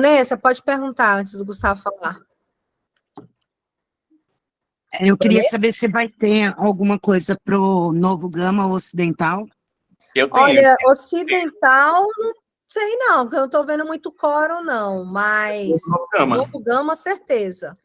Nessa, pode perguntar antes do Gustavo falar. Eu queria saber se vai ter alguma coisa para o Novo Gama Ocidental. Eu tenho. Olha, Ocidental, não sei não, porque eu não estou vendo muito coro, não, mas Novo Gama, certeza.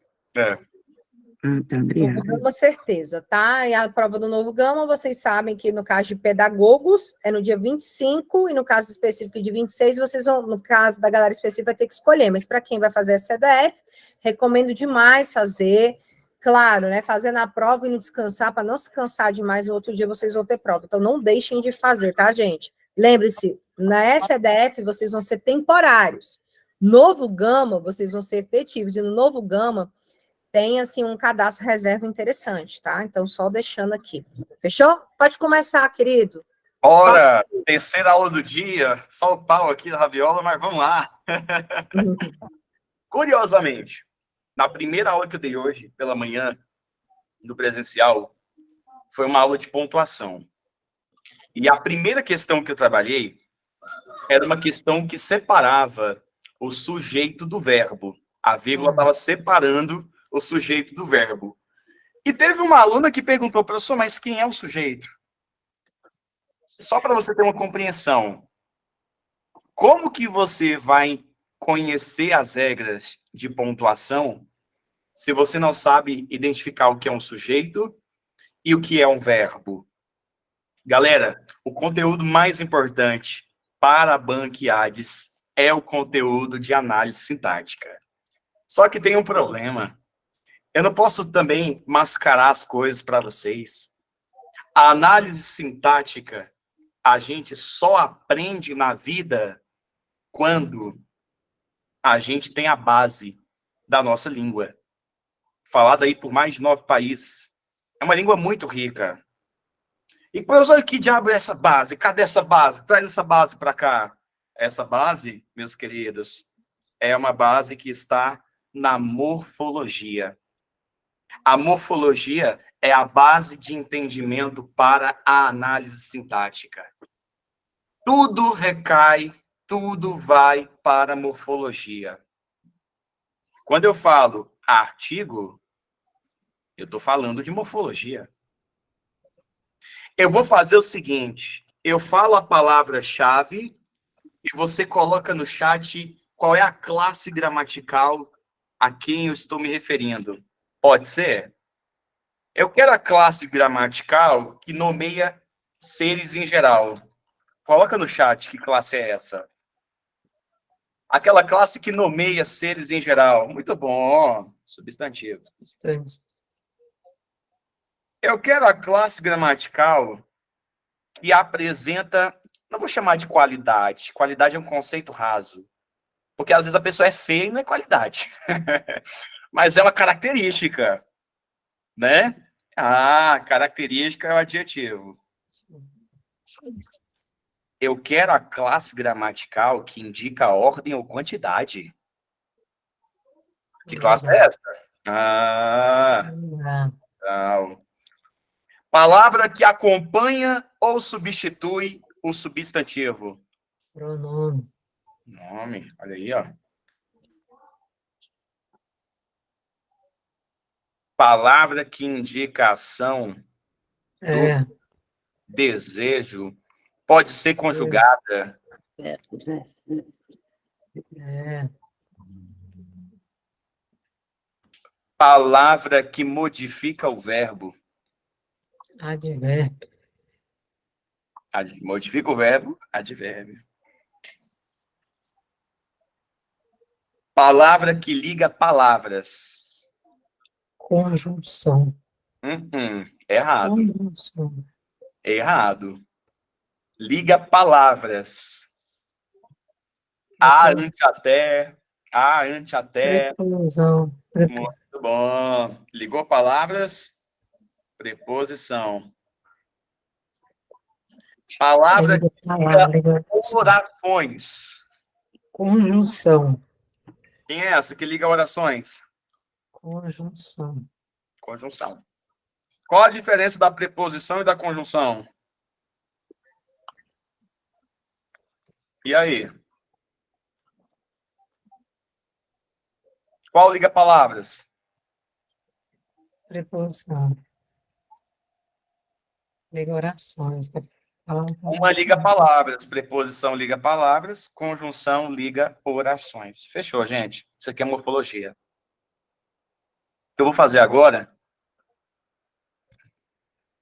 Novo Gama, certeza, tá? E a prova do Novo Gama, vocês sabem que no caso de pedagogos é no dia 25, e no caso específico de 26, vocês vão, no caso da galera específica, vai ter que escolher, mas para quem vai fazer a CDF, recomendo demais fazer, claro, né? Fazer na prova e não descansar, para não se cansar demais, no outro dia vocês vão ter prova. Então, não deixem de fazer, tá, gente? Lembre-se, na CDF vocês vão ser temporários. Novo Gama, vocês vão ser efetivos, e no Novo Gama, tem, assim, um cadastro reserva interessante, tá? Então, só deixando aqui. Fechou? Pode começar, querido. Ora, terceira aula do dia, só o pau aqui da rabiola, mas vamos lá. Curiosamente, na primeira aula que eu dei hoje, pela manhã, no presencial, foi uma aula de pontuação. E a primeira questão que eu trabalhei era uma questão que separava o sujeito do verbo. A vírgula estava separando o sujeito do verbo. E teve uma aluna que perguntou, professor, mas quem é o sujeito? Só para você ter uma compreensão, como que você vai conhecer as regras de pontuação se você não sabe identificar o que é um sujeito e o que é um verbo? Galera, o conteúdo mais importante para a Banquiades é o conteúdo de análise sintática. Só que tem um problema. Eu não posso também mascarar as coisas para vocês. A análise sintática, a gente só aprende na vida quando a gente tem a base da nossa língua. Falada aí por mais de 9 países. É uma língua muito rica. E, professor, que diabo é essa base? Cadê essa base? Traz essa base para cá. Essa base, meus queridos, é uma base que está na morfologia. A morfologia é a base de entendimento para a análise sintática. Tudo recai, tudo vai para a morfologia. Quando eu falo artigo, eu estou falando de morfologia. Eu vou fazer o seguinte, eu falo a palavra-chave e você coloca no chat qual é a classe gramatical a quem eu estou me referindo. Pode ser? Eu quero a classe gramatical que nomeia seres em geral. Coloca no chat que classe é essa. Aquela classe que nomeia seres em geral. Muito bom. Substantivo. Eu quero a classe gramatical que apresenta... Não vou chamar de qualidade. Qualidade é um conceito raso. Porque às vezes a pessoa é feia e não é qualidade. Mas é uma característica. Né? Ah, característica é o adjetivo. Eu quero a classe gramatical que indica ordem ou quantidade. Que classe é essa? Não. Palavra que acompanha ou substitui um substantivo. Pronome. Nome, olha aí, ó. Palavra que indica ação, desejo, pode ser conjugada. Palavra que modifica o verbo. Advérbio. Modifica o verbo, advérbio. Palavra que liga palavras. Conjunção. Errado. Conjunção. Errado. Liga palavras. A, ante, até. A, ante, até. Preposição. Muito bom. Ligou palavras. Preposição. Palavra que liga orações. Conjunção. Quem é essa que liga orações? Conjunção. Conjunção. Qual a diferença da preposição e da conjunção? E aí? Qual liga palavras? Preposição. Liga orações. Uma liga palavras, preposição liga palavras, conjunção liga orações. Fechou, gente? Isso aqui é morfologia. O que eu vou fazer agora,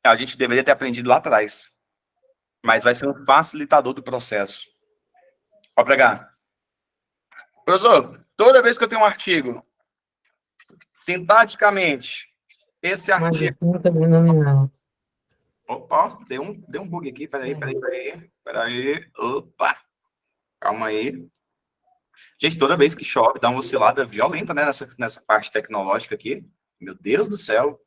a gente deveria ter aprendido lá atrás, mas vai ser um facilitador do processo. Pode pegar. Professor, toda vez que eu tenho um artigo, sintaticamente, esse Uma artigo... adjunta denominal. Opa, deu um bug aqui, peraí. Opa, calma aí. Gente, toda vez que chove, dá uma oscilada violenta, né, nessa parte tecnológica aqui. Meu Deus do céu,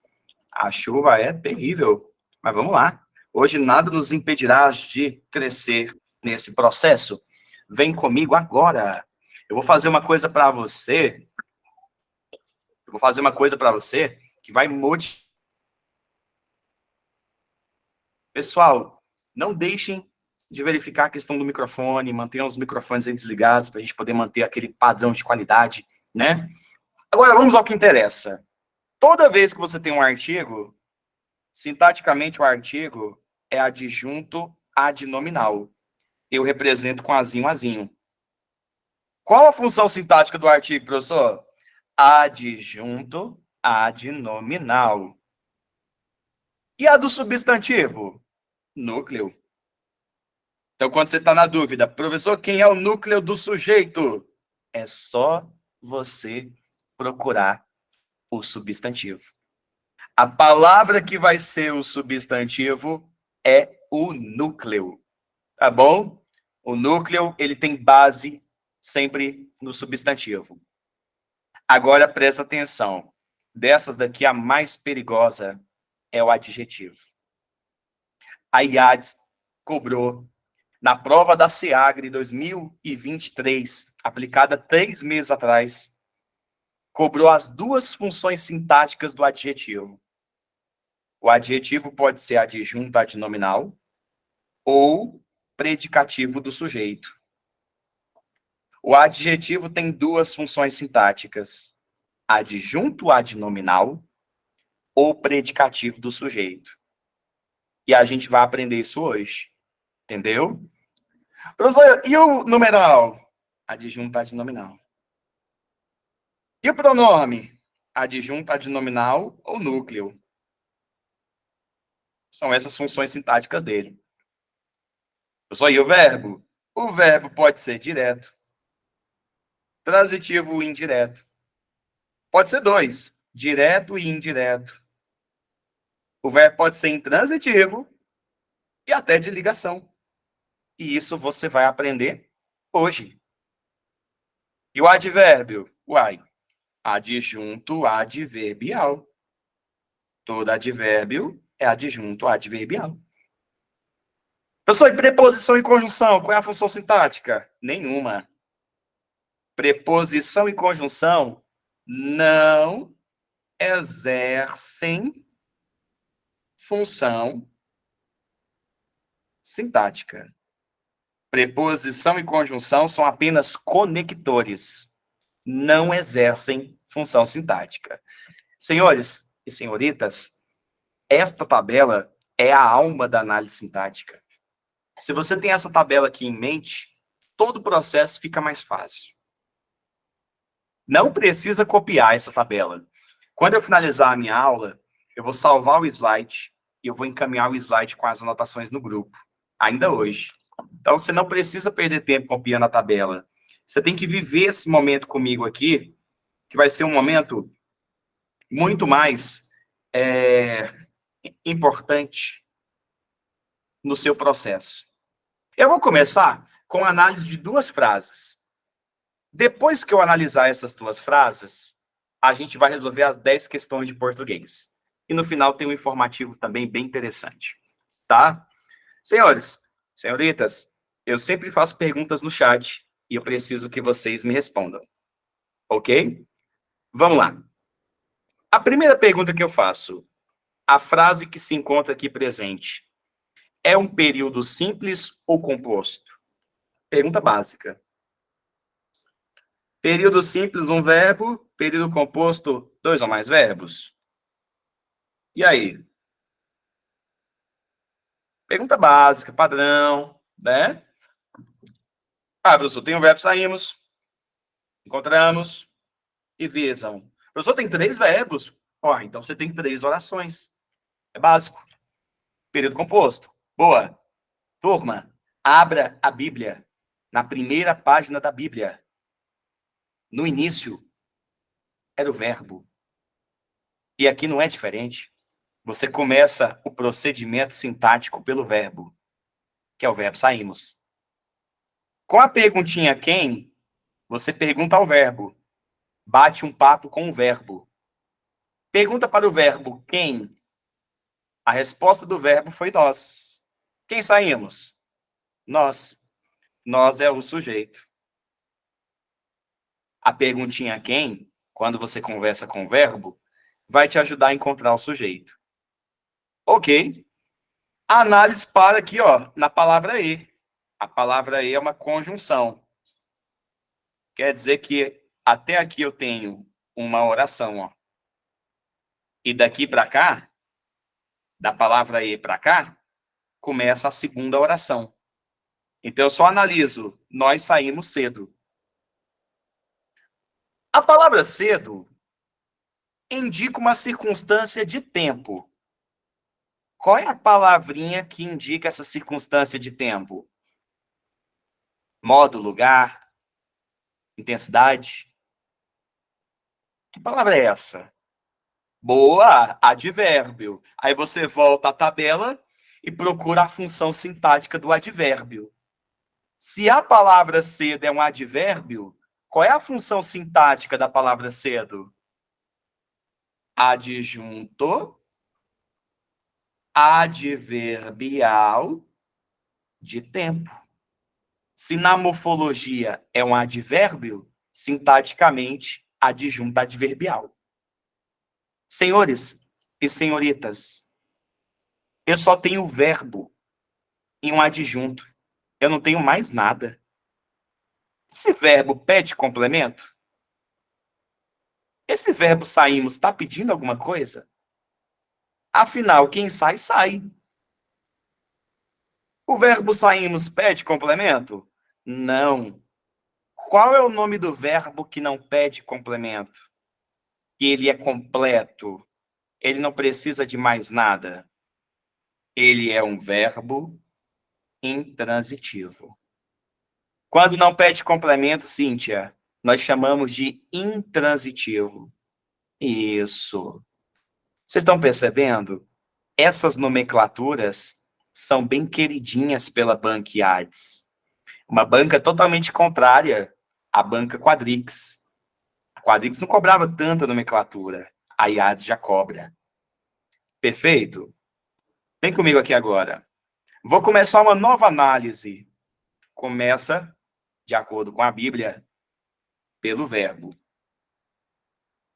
a chuva é terrível. Mas vamos lá. Hoje nada nos impedirá de crescer nesse processo. Vem comigo agora. Eu vou fazer uma coisa para você. Que vai modificar. Pessoal, não deixem de verificar a questão do microfone, mantenham os microfones aí desligados para a gente poder manter aquele padrão de qualidade, né? Agora, vamos ao que interessa. Toda vez que você tem um artigo, sintaticamente o artigo é adjunto adnominal. Eu represento com azinho, azinho. Qual a função sintática do artigo, professor? Adjunto adnominal. E a do substantivo? Núcleo. Então, quando você está na dúvida, professor, quem é o núcleo do sujeito? É só você procurar o substantivo. A palavra que vai ser o substantivo é o núcleo. Tá bom? O núcleo, ele tem base sempre no substantivo. Agora, presta atenção. Dessas daqui, a mais perigosa é o adjetivo. A IADES cobrou, na prova da SEAGRE 2023, aplicada 3 meses atrás, cobrou as duas funções sintáticas do adjetivo. O adjetivo pode ser adjunto adnominal ou predicativo do sujeito. O adjetivo tem duas funções sintáticas: adjunto adnominal ou predicativo do sujeito. E a gente vai aprender isso hoje. Entendeu? Professor, e o numeral? Adjunto adnominal. E o pronome? Adjunto adnominal ou núcleo? São essas funções sintáticas dele. Professor, e o verbo? O verbo pode ser direto, transitivo ou indireto. Pode ser 2, direto e indireto. O verbo pode ser intransitivo e até de ligação. E isso você vai aprender hoje. E o advérbio? Uai, adjunto adverbial. Todo advérbio é adjunto adverbial. Professor, e preposição e conjunção? Qual é a função sintática? Nenhuma. Preposição e conjunção não exercem função sintática. Preposição e conjunção são apenas conectores. Não exercem função sintática. Senhores e senhoritas, esta tabela é a alma da análise sintática. Se você tem essa tabela aqui em mente, todo o processo fica mais fácil. Não precisa copiar essa tabela. Quando eu finalizar a minha aula, eu vou salvar o slide e eu vou encaminhar o slide com as anotações no grupo, ainda hoje. Então, você não precisa perder tempo copiando a tabela. Você tem que viver esse momento comigo aqui, que vai ser um momento muito mais importante no seu processo. Eu vou começar com a análise de 2 frases. Depois que eu analisar essas 2 frases, a gente vai resolver as 10 questões de português. E no final tem um informativo também bem interessante. Tá? Senhores, senhoritas, eu sempre faço perguntas no chat e eu preciso que vocês me respondam. Ok? Vamos lá. A primeira pergunta que eu faço: a frase que se encontra aqui presente é um período simples ou composto? Pergunta básica. Período simples, um verbo. Período composto, 2 ou mais verbos. E aí? Pergunta básica, padrão, né? Ah, professor, tem um verbo, saímos, encontramos e visam. Professor, tem 3 verbos. Ó, então você tem 3 orações. É básico. Período composto. Boa. Turma, abra a Bíblia. Na primeira página da Bíblia. No início, era o verbo. E aqui não é diferente. Você começa o procedimento sintático pelo verbo, que é o verbo saímos. Com a perguntinha quem, você pergunta ao verbo. Bate um papo com o verbo. Pergunta para o verbo quem. A resposta do verbo foi nós. Quem saímos? Nós. Nós é o sujeito. A perguntinha quem, quando você conversa com o verbo, vai te ajudar a encontrar o sujeito. Ok. A análise para aqui, ó, na palavra e. A palavra e é uma conjunção. Quer dizer que até aqui eu tenho uma oração, ó. E daqui para cá, da palavra e para cá, começa a segunda oração. Então eu só analiso, nós saímos cedo. A palavra cedo indica uma circunstância de tempo. Qual é a palavrinha que indica essa circunstância de tempo? Modo, lugar, intensidade. Que palavra é essa? Boa, advérbio. Aí você volta à tabela e procura a função sintática do advérbio. Se a palavra cedo é um advérbio, qual é a função sintática da palavra cedo? Adjunto adverbial de tempo. Se na morfologia é um advérbio, sintaticamente, adjunto adverbial. Senhores e senhoritas, eu só tenho verbo em um adjunto. Eu não tenho mais nada. Esse verbo pede complemento? Esse verbo saímos está pedindo alguma coisa? Afinal, quem sai, sai. O verbo saímos pede complemento? Não. Qual é o nome do verbo que não pede complemento? Que ele é completo. Ele não precisa de mais nada. Ele é um verbo intransitivo. Quando não pede complemento, Cíntia, nós chamamos de intransitivo. Isso. Vocês estão percebendo? Essas nomenclaturas são bem queridinhas pela banca IADS. Uma banca totalmente contrária à banca Quadrix. A Quadrix não cobrava tanta nomenclatura. A IADS já cobra. Perfeito? Vem comigo aqui agora. Vou começar uma nova análise. Começa, de acordo com a Bíblia, pelo verbo.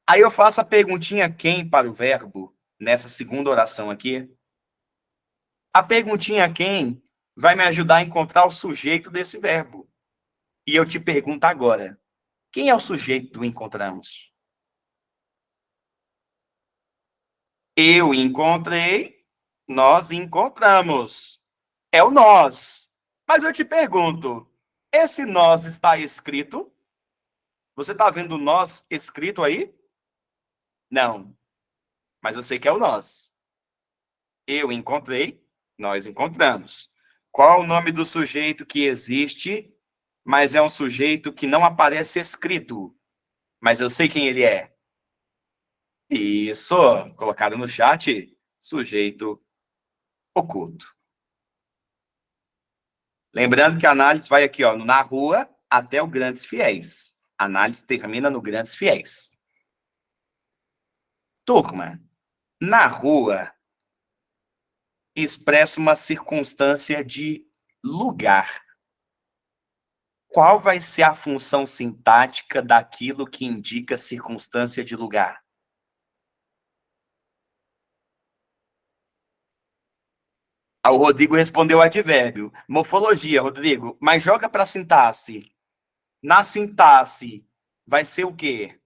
Aí eu faço a perguntinha quem para o verbo, nessa segunda oração aqui. A perguntinha quem vai me ajudar a encontrar o sujeito desse verbo. E eu te pergunto agora, quem é o sujeito do encontramos? Eu encontrei, nós encontramos. É o nós. Mas eu te pergunto, esse nós está escrito? Você está vendo o nós escrito aí? Não. Mas eu sei que é o nós. Eu encontrei, nós encontramos. Qual é o nome do sujeito que existe, mas é um sujeito que não aparece escrito? Mas eu sei quem ele é. Isso, colocaram no chat, sujeito oculto. Lembrando que a análise vai aqui, ó, na rua até o Grandes Fiéis. A análise termina no Grandes Fiéis. Turma, na rua expressa uma circunstância de lugar. Qual vai ser a função sintática daquilo que indica circunstância de lugar? O Rodrigo respondeu advérbio. Morfologia, Rodrigo. Mas joga para sintaxe. Na sintaxe, vai ser o quê?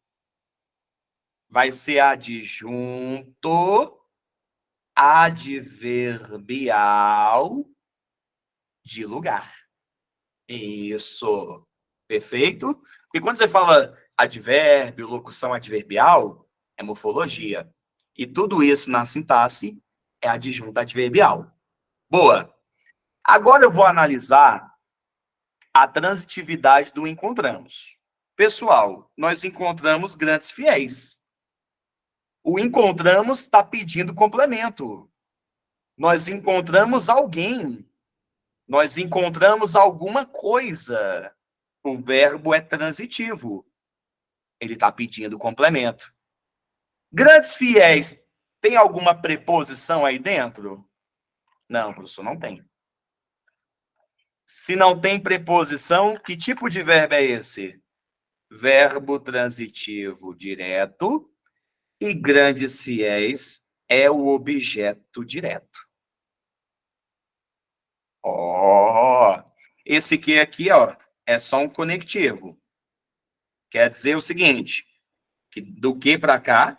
Vai ser adjunto adverbial de lugar. Isso. Perfeito? Porque quando você fala advérbio, locução adverbial, é morfologia. E tudo isso na sintaxe é adjunto adverbial. Boa. Agora eu vou analisar a transitividade do encontramos. Pessoal, nós encontramos grandes fiéis. O encontramos está pedindo complemento. Nós encontramos alguém. Nós encontramos alguma coisa. O verbo é transitivo. Ele está pedindo complemento. Grandes fiéis, tem alguma preposição aí dentro? Não, professor, não tem. Se não tem preposição, que tipo de verbo é esse? Verbo transitivo direto. E grandes fiéis é o objeto direto. Esse que aqui, ó, é só um conectivo. Quer dizer o seguinte, que do que para cá,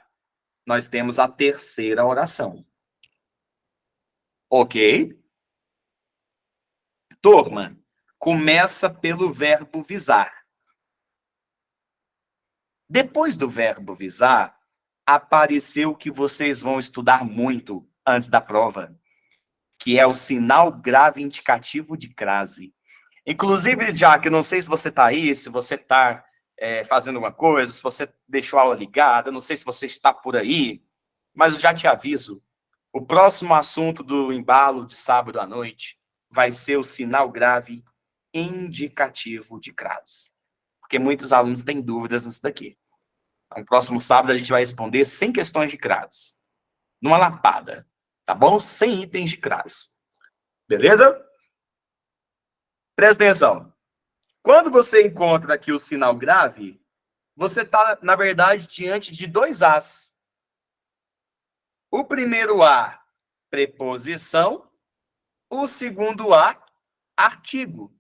nós temos a terceira oração. Ok? Turma, começa pelo verbo visar. Depois do verbo visar, apareceu o que vocês vão estudar muito antes da prova, que é o sinal grave indicativo de crase. Inclusive, já que eu não sei se você está aí, se você está fazendo uma coisa, se você deixou a aula ligada, não sei se você está por aí, mas eu já te aviso, o próximo assunto do embalo de sábado à noite vai ser o sinal grave indicativo de crase. Porque muitos alunos têm dúvidas nisso daqui. No próximo sábado a gente vai responder 100 questões de crase. Numa lapada, tá bom? 100 itens de crase. Beleza? Presta atenção. Quando você encontra aqui o sinal grave, você está, na verdade, diante de dois As. O primeiro A, preposição. O segundo A, artigo.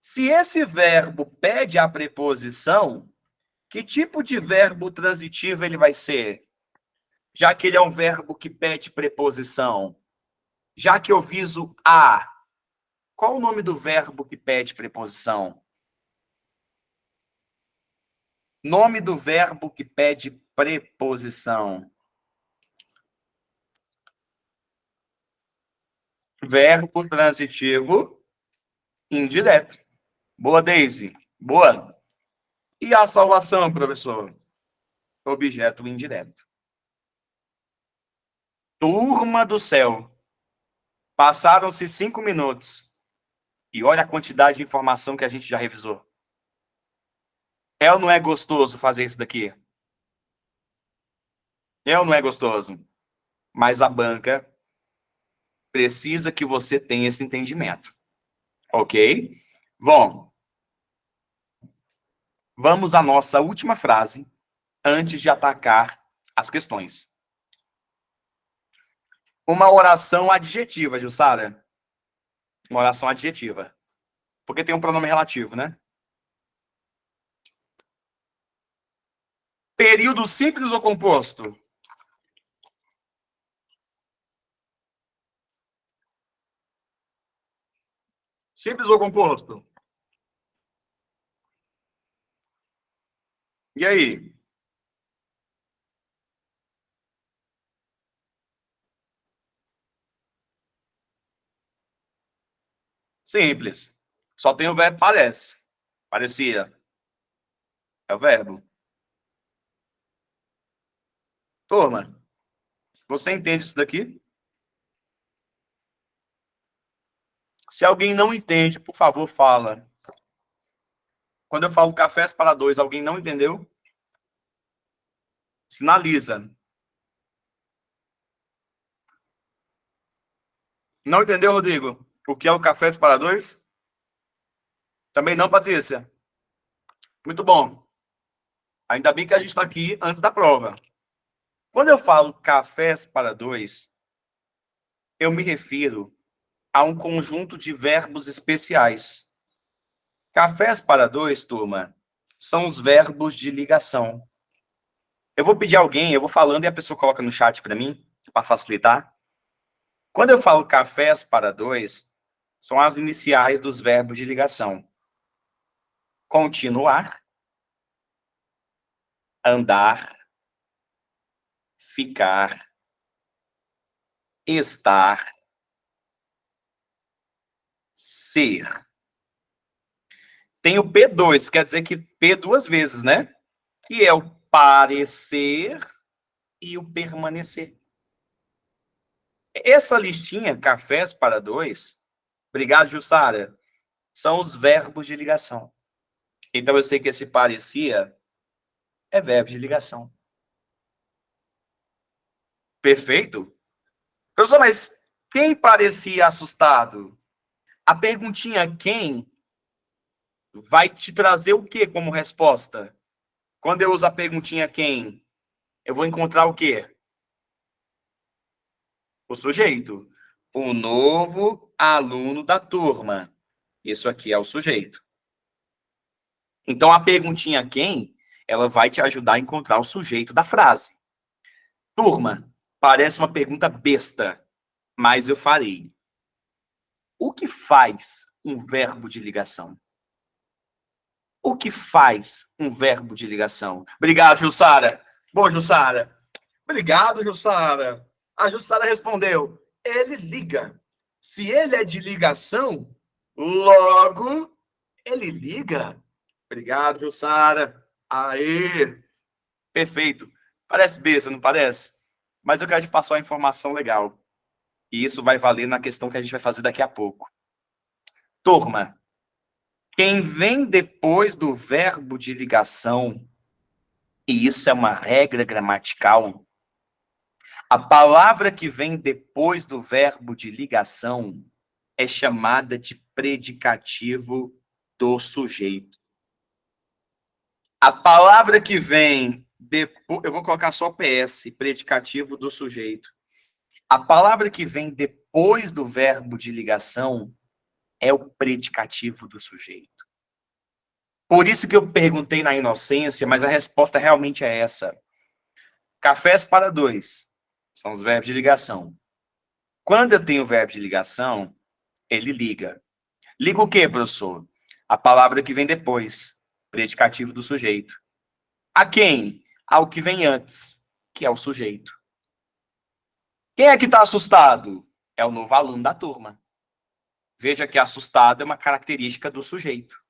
Se esse verbo pede a preposição, que tipo de verbo transitivo ele vai ser? Já que ele é um verbo que pede preposição. Já que eu viso a, qual o nome do verbo que pede preposição? Nome do verbo que pede preposição. Verbo transitivo indireto. Boa, Daisy. Boa. E a salvação, professor? Objeto indireto. Turma do céu. Passaram-se 5 minutos. E olha a quantidade de informação que a gente já revisou. É ou não é gostoso fazer isso daqui? É ou não é gostoso? Mas a banca precisa que você tenha esse entendimento. Ok? Bom, vamos à nossa última frase antes de atacar as questões. Uma oração adjetiva, Jussara. Uma oração adjetiva. Porque tem um pronome relativo, né? Período simples ou composto? Simples ou composto? E aí? Simples. Só tem o verbo parece. Parecia. É o verbo. Turma, você entende isso daqui? Se alguém não entende, por favor, fala. Quando eu falo cafés para dois, alguém não entendeu? Sinaliza. Não entendeu, Rodrigo? O que é o cafés para dois? Também não, Patrícia? Muito bom. Ainda bem que a gente está aqui antes da prova. Quando eu falo cafés para dois, eu me refiro a um conjunto de verbos especiais. Cafés para dois, turma, são os verbos de ligação. Eu vou pedir alguém, eu vou falando e a pessoa coloca no chat para mim, para facilitar. Quando eu falo cafés para dois, são as iniciais dos verbos de ligação. Continuar, andar, ficar, estar, ser. Tem o P2, quer dizer que P duas vezes, né? Que é o parecer e o permanecer. Essa listinha, cafés para dois, obrigado, Jussara, são os verbos de ligação. Então eu sei que esse parecia é verbo de ligação. Perfeito? Professor, mas quem parecia assustado? A perguntinha quem vai te trazer o que como resposta? Quando eu uso a perguntinha quem, eu vou encontrar o quê? O sujeito. O novo aluno da turma. Isso aqui é o sujeito. Então, a perguntinha quem, ela vai te ajudar a encontrar o sujeito da frase. Turma, parece uma pergunta besta, mas eu farei. O que faz um verbo de ligação? O que faz um verbo de ligação? Obrigado, Jussara. Boa, Jussara. Obrigado, Jussara. A Jussara respondeu, ele liga. Se ele é de ligação, logo ele liga. Obrigado, Jussara. Aê! Perfeito. Parece besta, não parece? Mas eu quero te passar uma informação legal. E isso vai valer na questão que a gente vai fazer daqui a pouco. Turma, quem vem depois do verbo de ligação, e isso é uma regra gramatical, a palavra que vem depois do verbo de ligação é chamada de predicativo do sujeito. A palavra que vem depois, eu vou colocar só PS, predicativo do sujeito. A palavra que vem depois do verbo de ligação é o predicativo do sujeito. Por isso que eu perguntei na inocência, mas a resposta realmente é essa. Cafés para dois são os verbos de ligação. Quando eu tenho o verbo de ligação, ele liga. Liga o quê, professor? A palavra que vem depois, predicativo do sujeito. A quem? Ao que vem antes, que é o sujeito. Quem é que está assustado? É o novo aluno da turma. Veja que assustado é uma característica do sujeito.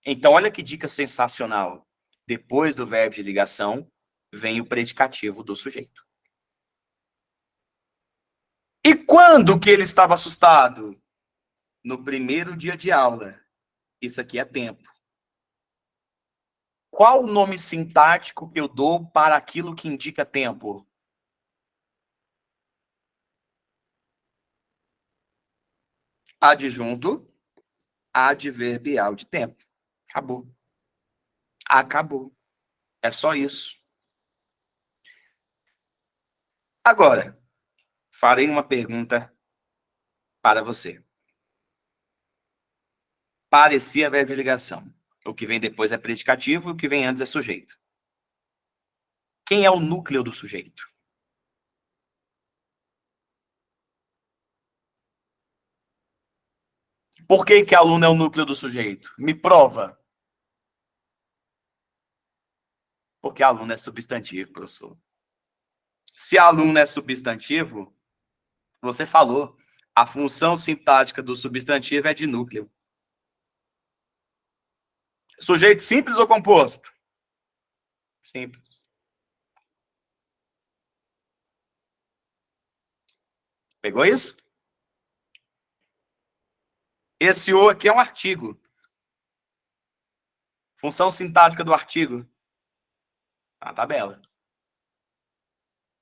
Então, olha que dica sensacional. Depois do verbo de ligação, vem o predicativo do sujeito. E quando que ele estava assustado? No primeiro dia de aula. Isso aqui é tempo. Qual o nome sintático que eu dou para aquilo que indica tempo? Adjunto adverbial de tempo. Acabou. Acabou. É só isso. Agora, farei uma pergunta para você. Parecia verbo de ligação. O que vem depois é predicativo e o que vem antes é sujeito. Quem é o núcleo do sujeito? Por que que aluno é o núcleo do sujeito? Me prova. Porque aluno é substantivo, professor. Se aluno é substantivo, você falou, a função sintática do substantivo é de núcleo. Sujeito simples ou composto? Simples. Pegou isso? Esse o aqui é um artigo. Função sintática do artigo. A tabela.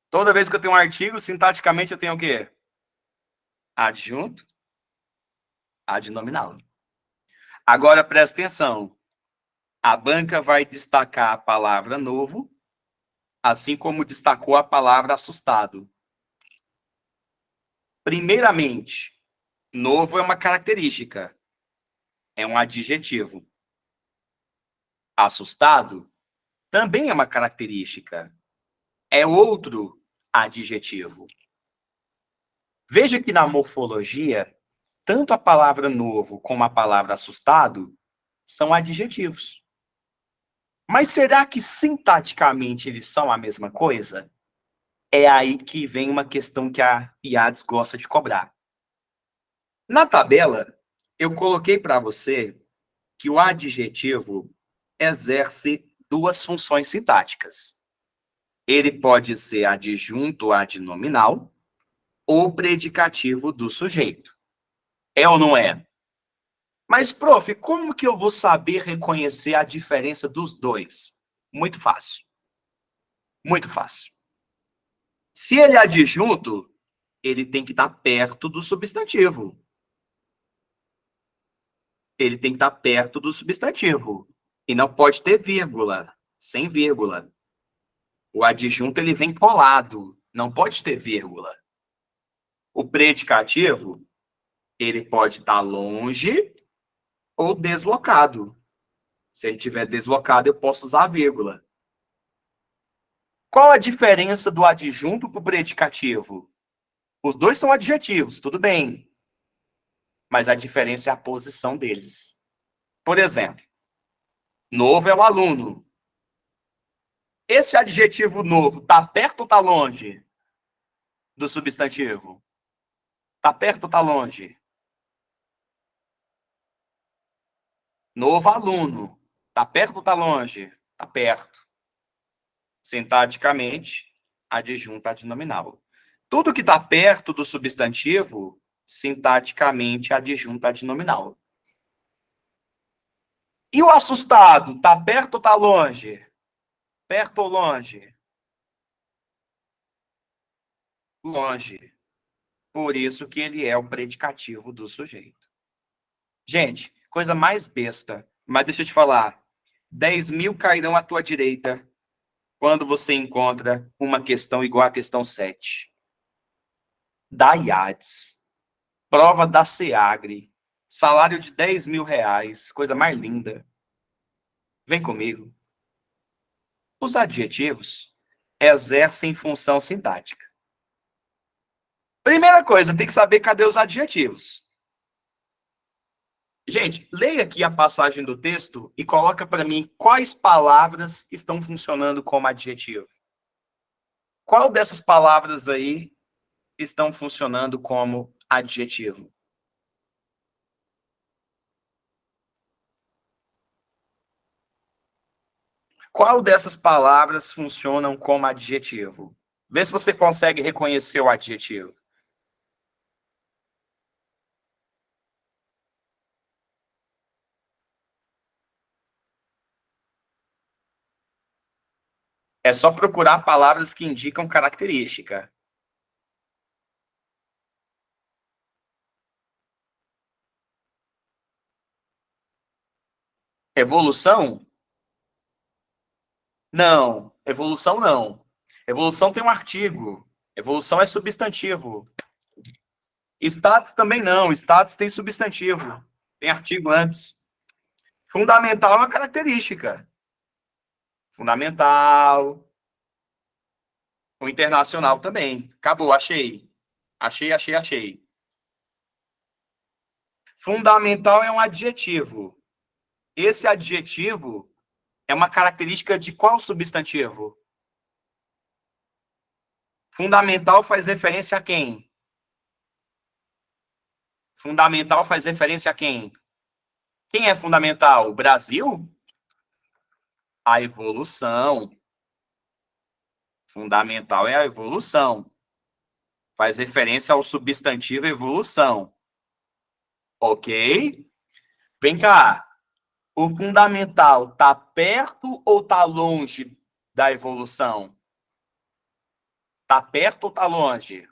Toda vez que eu tenho um artigo, sintaticamente eu tenho o quê? Adjunto, adnominal. Agora presta atenção. A banca vai destacar a palavra novo, assim como destacou a palavra assustado. Primeiramente, novo é uma característica. é um adjetivo. Assustado também é uma característica. É outro adjetivo. Veja que na morfologia, tanto a palavra novo como a palavra assustado são adjetivos. Mas será que sintaticamente eles são a mesma coisa? É aí que vem uma questão que a IADS gosta de cobrar. Na tabela, eu coloquei para você que o adjetivo exerce duas funções sintáticas. Ele pode ser adjunto adnominal ou predicativo do sujeito. É ou não é? Mas, prof, como que eu vou saber reconhecer a diferença dos dois? Muito fácil. Muito fácil. Se ele é adjunto, ele tem que estar perto do substantivo. Ele tem que estar perto do substantivo. E não pode ter vírgula, sem vírgula. O adjunto, ele vem colado, não pode ter vírgula. O predicativo, ele pode estar longe ou deslocado. Se ele estiver deslocado, eu posso usar a vírgula. Qual a diferença do adjunto para o predicativo? Os dois são adjetivos, tudo bem. Mas a diferença é a posição deles. Por exemplo, novo é o aluno. Esse adjetivo novo está perto ou está longe do substantivo? Está perto ou está longe? Novo aluno. Está perto ou está longe? Está perto. Sintaticamente, adjunto adnominal. Tudo que está perto do substantivo, sintaticamente, adjunto adnominal. E o assustado, está perto ou está longe? Perto ou longe? Longe. Por isso que ele é o predicativo do sujeito. Gente, coisa mais besta. Mas deixa eu te falar. 10 mil cairão à tua direita quando você encontra uma questão igual à questão 7. Da IADS. Prova da SEAGRE. Salário de 10 mil reais. Coisa mais linda. Vem comigo. Os adjetivos exercem função sintática. Primeira coisa, tem que saber cadê os adjetivos. Gente, leia aqui a passagem do texto e coloca para mim quais palavras estão funcionando como adjetivo. Qual dessas palavras aí estão funcionando como adjetivo? Qual dessas palavras funcionam como adjetivo? Vê se você consegue reconhecer o adjetivo. É só procurar palavras que indicam característica. Evolução? Não. Evolução não. Evolução tem um artigo. Evolução é substantivo. Status também não. Status tem substantivo. Tem artigo antes. Fundamental é uma característica. Fundamental. O internacional também. Acabou, achei. Achei. Fundamental é um adjetivo. Esse adjetivo é uma característica de qual substantivo? Fundamental faz referência a quem? Fundamental faz referência a quem? Quem é fundamental? O Brasil? A evolução. Fundamental é a evolução. Faz referência ao substantivo evolução. Ok? Vem cá. O fundamental está perto ou está longe da evolução? Está perto ou está longe?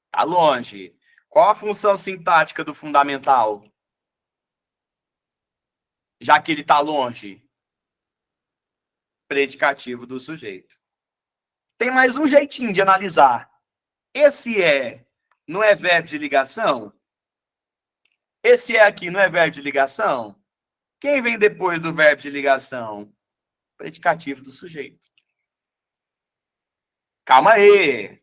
Está longe. Qual a função sintática do fundamental? Já que ele está longe. Predicativo do sujeito. Tem mais um jeitinho de analisar. Esse não é verbo de ligação? Esse é aqui não é verbo de ligação? Quem vem depois do verbo de ligação? Predicativo do sujeito. Calma aí.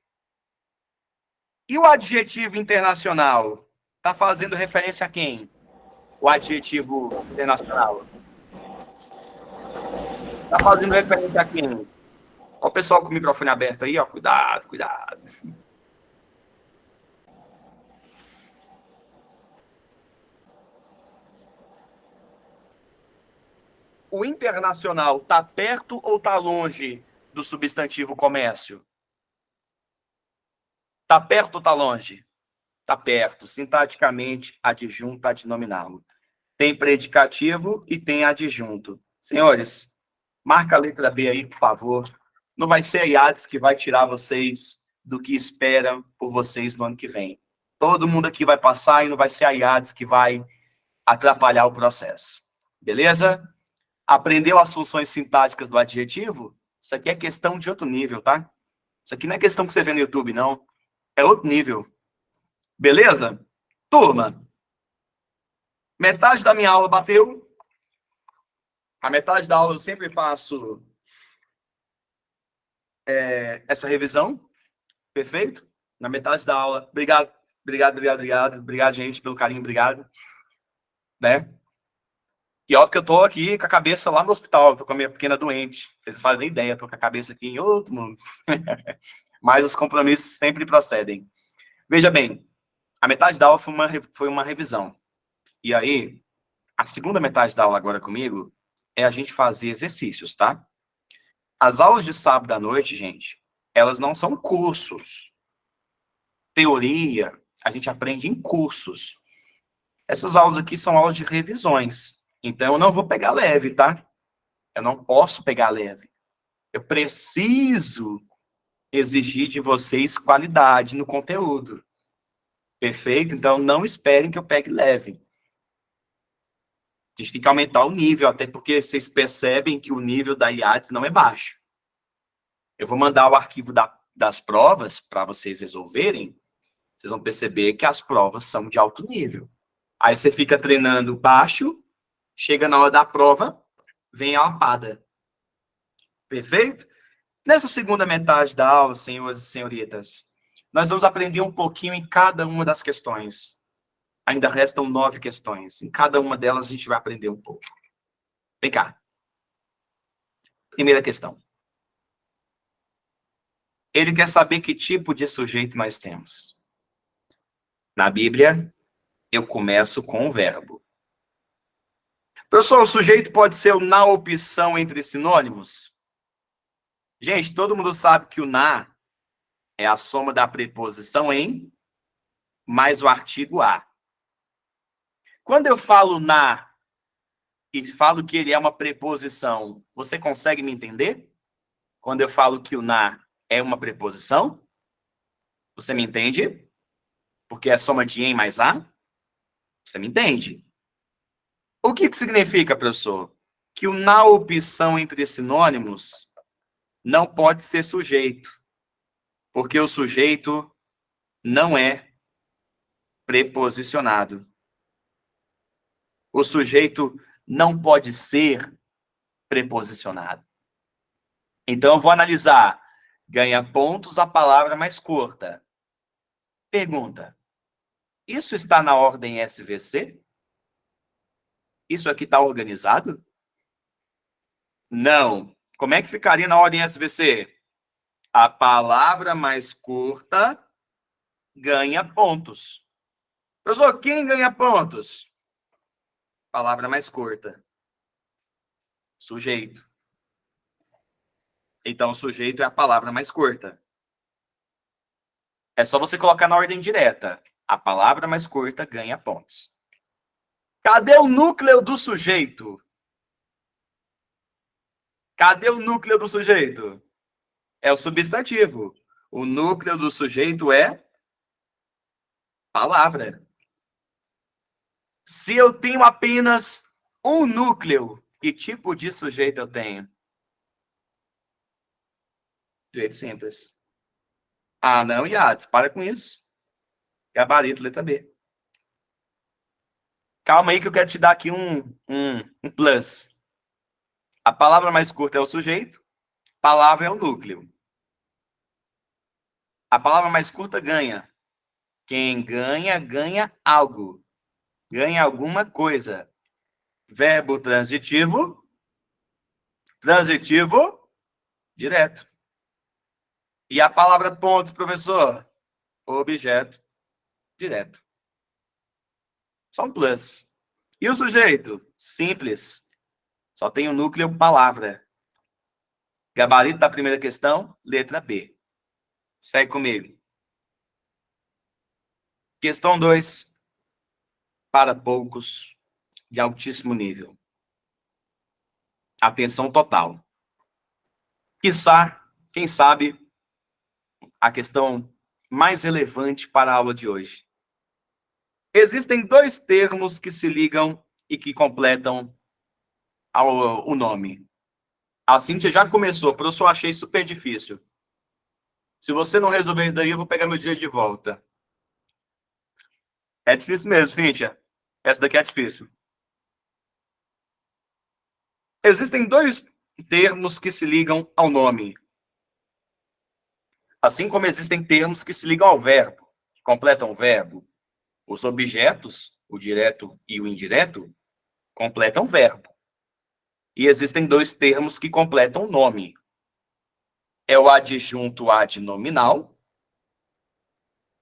E o adjetivo internacional? Está fazendo referência a quem? O adjetivo internacional. Está fazendo referência a quem? Ó, o pessoal com o microfone aberto aí, ó. Cuidado, cuidado. O internacional está perto ou está longe do substantivo comércio? Está perto ou está longe? Está perto. Sintaticamente, adjunto adnominal. Tem predicativo e tem adjunto. Senhores, marca a letra B aí, por favor. Não vai ser a IADES que vai tirar vocês do que esperam por vocês no ano que vem. Todo mundo aqui vai passar e não vai ser a IADES que vai atrapalhar o processo. Beleza? Aprendeu as funções sintáticas do adjetivo? Isso aqui é questão de outro nível, tá? Isso aqui não é questão que você vê no YouTube, não. É outro nível. Beleza? Turma, metade da minha aula bateu. A metade da aula eu sempre faço essa revisão. Perfeito? Na metade da aula. Obrigado, obrigado, obrigado, obrigado. Obrigado, gente, pelo carinho, obrigado. Né? E ó, que eu tô aqui com a cabeça lá no hospital, tô com a minha pequena doente. Vocês não fazem ideia, tô com a cabeça aqui em outro mundo. Mas os compromissos sempre procedem. Veja bem, a metade da aula foi uma revisão. E aí, a segunda metade da aula agora comigo é a gente fazer exercícios, tá? As aulas de sábado à noite, gente, elas não são cursos. Teoria, a gente aprende em cursos. Essas aulas aqui são aulas de revisões. Então, eu não vou pegar leve, tá? Eu não posso pegar leve. Eu preciso exigir de vocês qualidade no conteúdo. Perfeito? Então, não esperem que eu pegue leve. A gente tem que aumentar o nível, até porque vocês percebem que o nível da IADES não é baixo. Eu vou mandar o arquivo das provas para vocês resolverem. Vocês vão perceber que as provas são de alto nível. Aí você fica treinando baixo, chega na hora da prova, vem a lapada. Perfeito? Nessa segunda metade da aula, senhores e senhoritas, nós vamos aprender um pouquinho em cada uma das questões. Ainda restam 9 questões. Em cada uma delas a gente vai aprender um pouco. Vem cá. Primeira questão. Ele quer saber que tipo de sujeito nós temos. Na Bíblia, eu começo com o verbo. Professor, o sujeito pode ser o na opção entre sinônimos? Gente, todo mundo sabe que o na é a soma da preposição em mais o artigo a. Quando eu falo na e falo que ele é uma preposição, você consegue me entender? Quando eu falo que o na é uma preposição, você me entende? Porque é soma de em mais a? Você me entende? O que significa, professor? Que o na opção entre sinônimos não pode ser sujeito, porque o sujeito não é preposicionado. O sujeito não pode ser preposicionado. Então, eu vou analisar. Ganha pontos a palavra mais curta. Pergunta. Isso está na ordem SVC? Isso aqui está organizado? Não. Como é que ficaria na ordem SVC? A palavra mais curta ganha pontos. Professor, quem ganha pontos? Palavra mais curta. Sujeito. Então, o sujeito é a palavra mais curta. É só você colocar na ordem direta. A palavra mais curta ganha pontos. Cadê o núcleo do sujeito? Cadê o núcleo do sujeito? É o substantivo. O núcleo do sujeito é palavra. Se eu tenho apenas um núcleo, que tipo de sujeito eu tenho? Sujeito simples. Ah, não, Iades, para com isso. Gabarito, letra B. Calma aí que eu quero te dar aqui um plus. A palavra mais curta é o sujeito, palavra é o núcleo. A palavra mais curta ganha. Quem ganha, ganha algo. Ganha alguma coisa. Verbo transitivo, transitivo, direto. E a palavra pontos, professor? Objeto, direto. Só um plus. E o sujeito? Simples. Só tem o núcleo palavra. Gabarito da primeira questão, letra B. Segue comigo. Questão 2. Para poucos, de altíssimo nível. Atenção total. Quiçá, quem sabe, a questão mais relevante para a aula de hoje. Existem dois termos que se ligam e que completam o nome. A Cíntia já começou, professor, eu achei super difícil. Se você não resolver isso daí, eu vou pegar meu dia de volta. É difícil mesmo, Cíntia. Essa daqui é difícil. Existem dois termos que se ligam ao nome. Assim como existem termos que se ligam ao verbo, que completam o verbo. Os objetos, o direto e o indireto, completam o verbo. E existem dois termos que completam o nome. É o adjunto adnominal,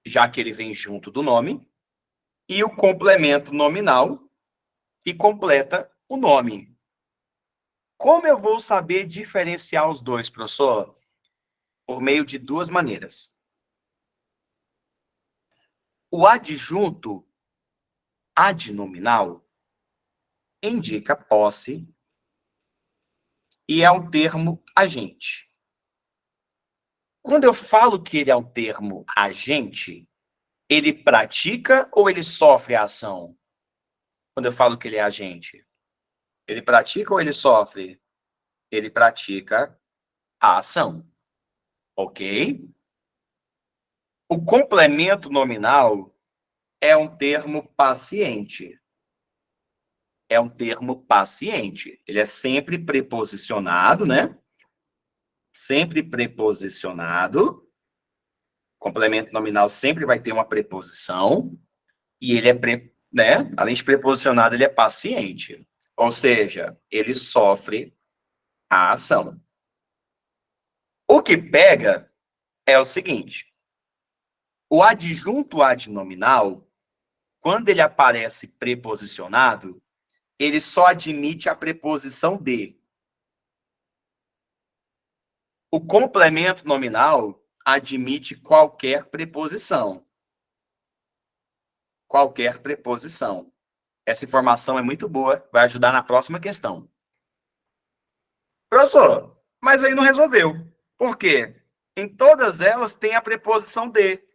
já que ele vem junto do nome, e o complemento nominal, que completa o nome. Como eu vou saber diferenciar os dois, professor? Por meio de duas maneiras. O adjunto adnominal indica posse e é um termo agente. Quando eu falo que ele é um termo agente, ele pratica ou ele sofre a ação? Quando eu falo que ele é agente, ele pratica ou ele sofre? Ele pratica a ação. Ok? O complemento nominal é um termo paciente. É um termo paciente. Ele é sempre preposicionado, né? Sempre preposicionado. Complemento nominal sempre vai ter uma preposição. E ele é, né? Além de preposicionado, ele é paciente. Ou seja, ele sofre a ação. O que pega é o seguinte. O adjunto adnominal, quando ele aparece preposicionado, ele só admite a preposição de. O complemento nominal admite qualquer preposição. Qualquer preposição. Essa informação é muito boa, vai ajudar na próxima questão. Professor, mas aí não resolveu. Por quê? Em todas elas tem a preposição de.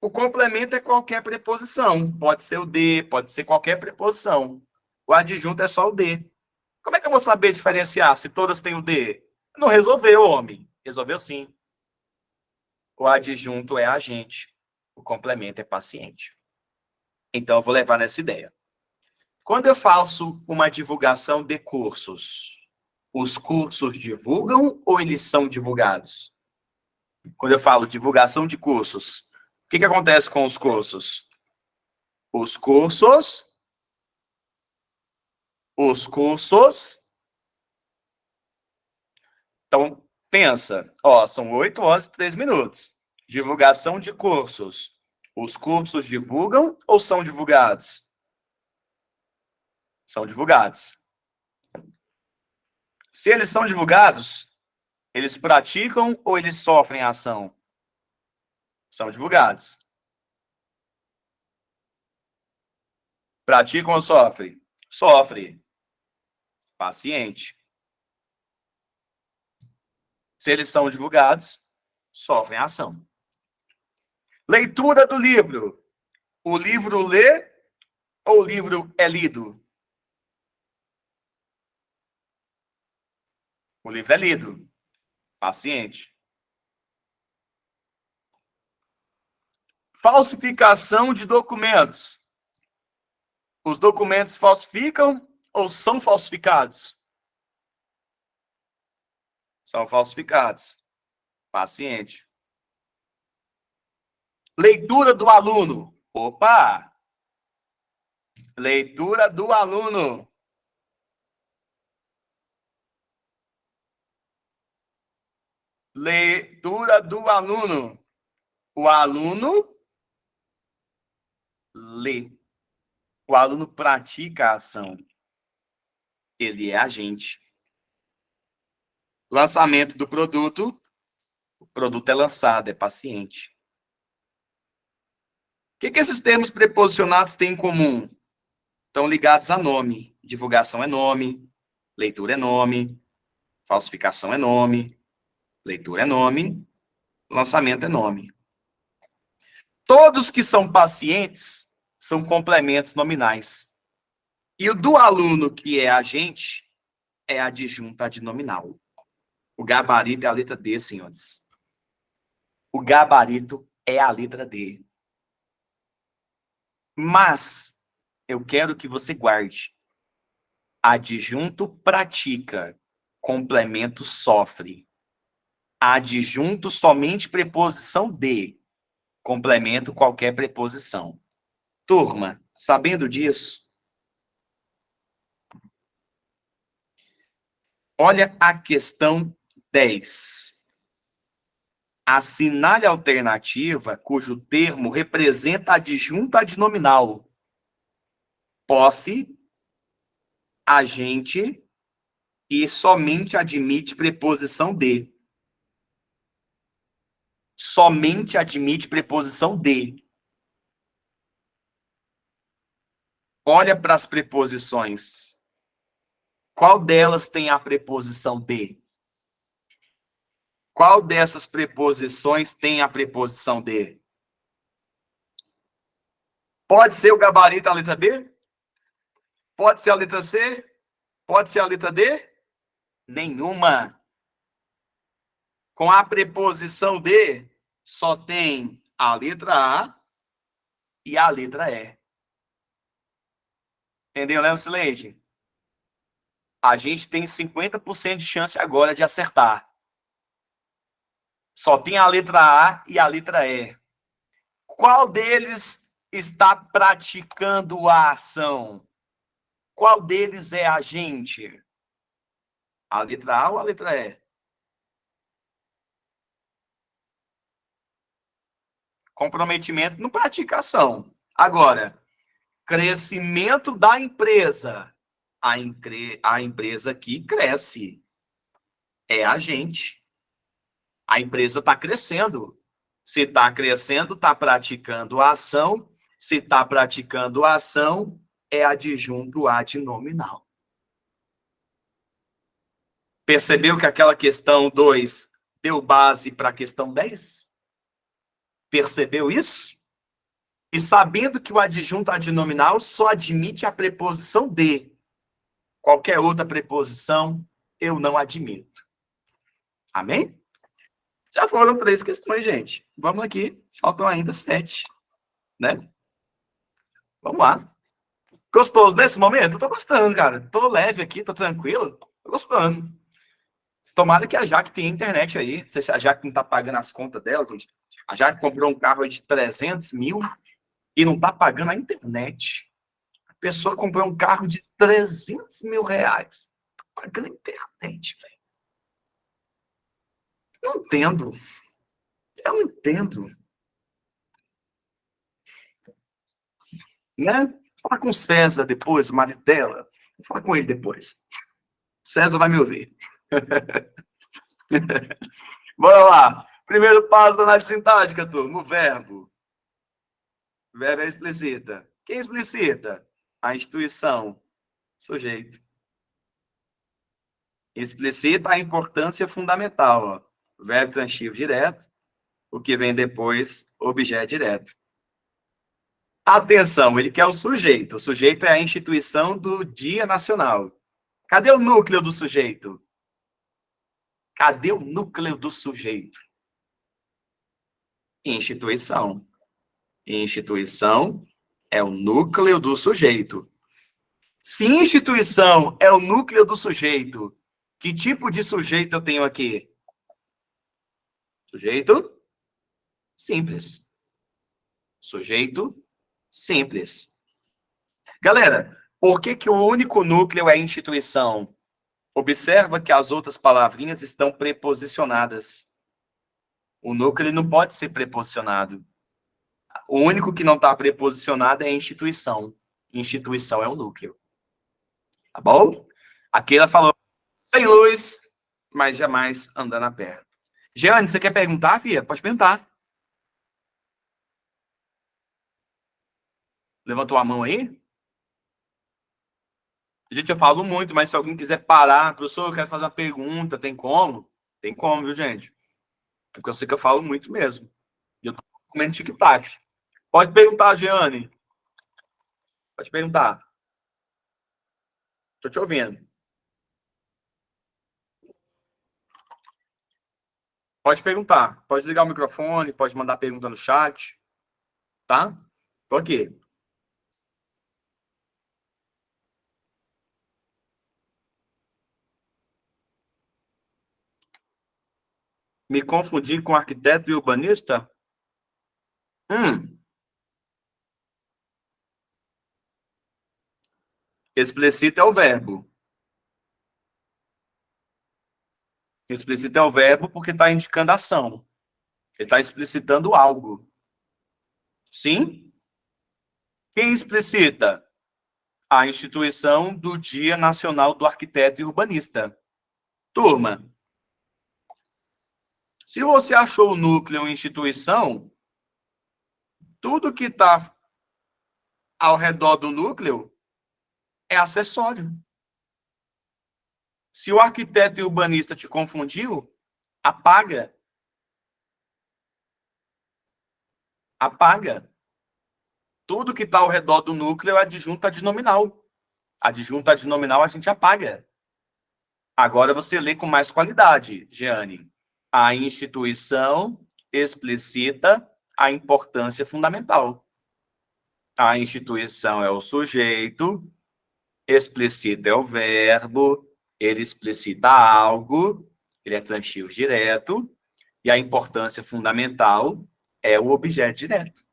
O complemento é qualquer preposição. Pode ser o de, pode ser qualquer preposição. O adjunto é só o de. Como é que eu vou saber diferenciar se todas têm o de? Não resolveu, homem. Resolveu sim. O adjunto é agente. O complemento é paciente. Então, eu vou levar nessa ideia. Quando eu faço uma divulgação de cursos, os cursos divulgam ou eles são divulgados? Quando eu falo divulgação de cursos, o que acontece com os cursos? Os cursos. Então, pensa, ó, são 8 horas e 3 minutos. Divulgação de cursos. Os cursos divulgam ou são divulgados? São divulgados. Se eles são divulgados, eles praticam ou eles sofrem a ação? São divulgados. Praticam ou sofrem? Sofre. Paciente. Se eles são divulgados, sofrem a ação. Leitura do livro. O livro lê ou o livro é lido? O livro é lido. Paciente. Falsificação de documentos. Os documentos falsificam ou são falsificados? São falsificados. Paciente. Leitura do aluno. Opa! Leitura do aluno. Leitura do aluno. O aluno lê. O aluno pratica a ação. Ele é agente. Lançamento do produto. O produto é lançado, é paciente. O que esses termos preposicionados têm em comum? Estão ligados a nome. Divulgação é nome. Leitura é nome. Falsificação é nome. Leitura é nome. Lançamento é nome. Todos que são pacientes são complementos nominais. E o do aluno que é agente é adjunto adnominal. O gabarito é a letra D, senhores. O gabarito é a letra D. Mas eu quero que você guarde. Adjunto pratica, complemento sofre. Adjunto somente preposição de, complemento qualquer preposição. Turma, sabendo disso, olha a questão 10. Assinale a alternativa cujo termo representa adjunto adnominal. Posse, agente e somente admite preposição de. Somente admite preposição de. Olha para as preposições. Qual delas tem a preposição de? Qual dessas preposições tem a preposição de? Pode ser o gabarito a letra B? Pode ser a letra C? Pode ser a letra D? Nenhuma. Com a preposição de, só tem a letra A e a letra E. Entendeu, né, Silente? A gente tem 50% de chance agora de acertar. Só tem a letra A e a letra E. Qual deles está praticando a ação? Qual deles é agente? A letra A ou a letra E? Comprometimento não pratica ação. Agora, crescimento da empresa. A empresa aqui cresce. É agente. A empresa está crescendo. Se está crescendo, está praticando a ação. Se está praticando a ação, é adjunto adnominal. Percebeu que aquela questão 2 deu base para a questão 10? Percebeu isso? E sabendo que o adjunto adnominal só admite a preposição de. Qualquer outra preposição, eu não admito. Amém? Já foram 3 questões, gente. Vamos aqui. Faltam ainda 7. Né? Vamos lá. Gostoso nesse momento? Eu tô gostando, cara. Tô leve aqui, tô tranquilo. Tô gostando. Tomara que a Jaque tenha internet aí. Não sei se a Jaque não tá pagando as contas dela. A Jaque comprou um carro de 300 mil e não tá pagando a internet. A pessoa comprou um carro de 300 mil reais. Pagando a internet, velho. Não entendo. Eu não entendo. Né? Vou falar com o César depois, o marido dela. Vou falar com ele depois. O César vai me ouvir. Bora lá. Primeiro passo da análise sintática, turma. O verbo. O verbo é explicita. Quem explicita? A instituição. Sujeito. Explicita a importância fundamental. Ó. Verbo transitivo direto. O que vem depois, objeto direto. Atenção, ele quer o sujeito. O sujeito é a instituição do Dia Nacional. Cadê o núcleo do sujeito? Cadê o núcleo do sujeito? Instituição. Instituição é o núcleo do sujeito. Se instituição é o núcleo do sujeito, que tipo de sujeito eu tenho aqui? Sujeito simples. Sujeito simples. Galera, por que que o único núcleo é instituição? Observa que as outras palavrinhas estão preposicionadas. O núcleo ele não pode ser preposicionado. O único que não está preposicionado é a instituição. Instituição é o núcleo. Tá bom? Aqui ela falou sem luz, mas jamais andando a pé. Jeane, você quer perguntar, filha? Pode perguntar. Levantou a mão aí? Gente, eu falo muito, mas se alguém quiser parar, professor, eu quero fazer uma pergunta, tem como? Tem como, viu, gente? Porque eu sei que eu falo muito mesmo. E eu tô comendo tic-tac. Pode perguntar, Jeane. Pode perguntar. Tô te ouvindo. Pode perguntar. Pode ligar o microfone, pode mandar pergunta no chat. Tá? Tô aqui. Me confundi com arquiteto e urbanista? Explicita é o verbo. Explicita é o verbo porque está indicando ação. Ele está explicitando algo. Sim? Quem explicita? A instituição do Dia Nacional do Arquiteto e Urbanista. Turma, se você achou o núcleo instituição, tudo que está ao redor do núcleo é acessório. Se o arquiteto e urbanista te confundiu, apaga. Apaga. Tudo que está ao redor do núcleo é adjunto adnominal. Adjunto adnominal a gente apaga. Agora você lê com mais qualidade, Jeane. A instituição explicita a importância fundamental. A instituição é o sujeito, explicita é o verbo, ele explicita algo, ele é transitivo direto, e a importância fundamental é o objeto direto.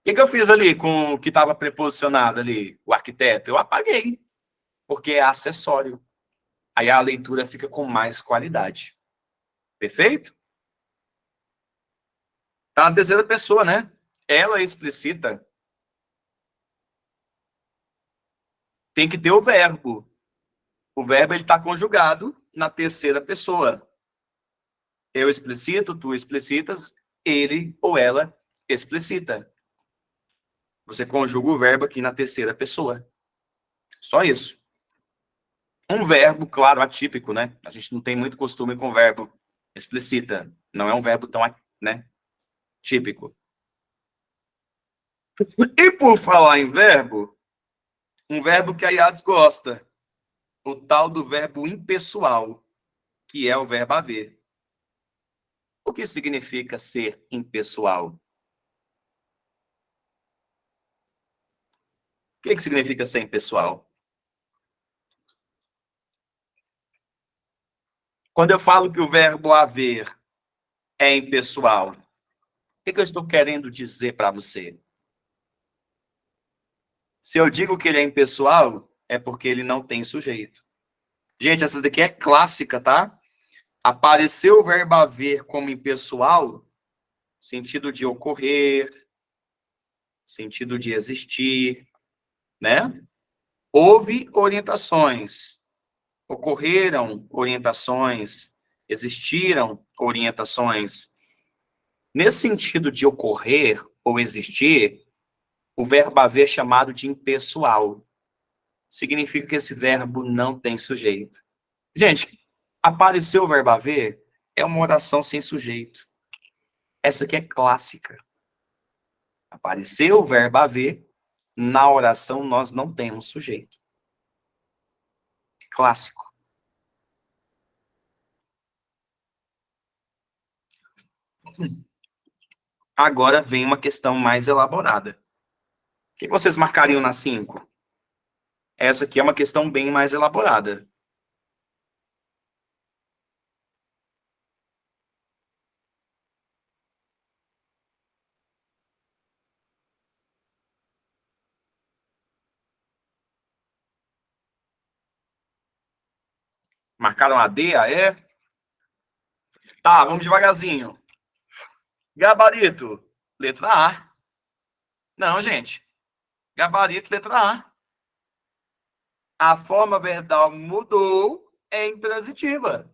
O que eu fiz ali com o que estava preposicionado ali, o arquiteto? Eu apaguei, porque é acessório. Aí a leitura fica com mais qualidade. Perfeito? Tá na terceira pessoa, né? Ela explicita. Tem que ter o verbo. O verbo ele está conjugado na terceira pessoa. Eu explicito, tu explicitas, ele ou ela explicita. Você conjuga o verbo aqui na terceira pessoa. Só isso. Um verbo, claro, atípico, né? A gente não tem muito costume com verbo explicita. Não é um verbo tão, né, típico. E por falar em verbo, um verbo que a IADS gosta, o tal do verbo impessoal, que é o verbo haver. O que significa ser impessoal? O que significa ser impessoal? Quando eu falo que o verbo haver é impessoal, o que eu estou querendo dizer para você? Se eu digo que ele é impessoal, é porque ele não tem sujeito. Gente, essa daqui é clássica, tá? Apareceu o verbo haver como impessoal, sentido de ocorrer, sentido de existir, né? Houve orientações, ocorreram orientações, existiram orientações. Nesse sentido de ocorrer ou existir, o verbo haver é chamado de impessoal. Significa que esse verbo não tem sujeito. Gente, apareceu o verbo haver é uma oração sem sujeito. Essa aqui é clássica. Apareceu o verbo haver, na oração nós não temos sujeito. Clássico. Agora vem uma questão mais elaborada. O que vocês marcariam na 5? Essa aqui é uma questão bem mais elaborada. Marcaram a D, a E? Tá, vamos devagarzinho. Gabarito, letra A. Não, gente. Gabarito, letra A. A forma verbal mudou, é intransitiva.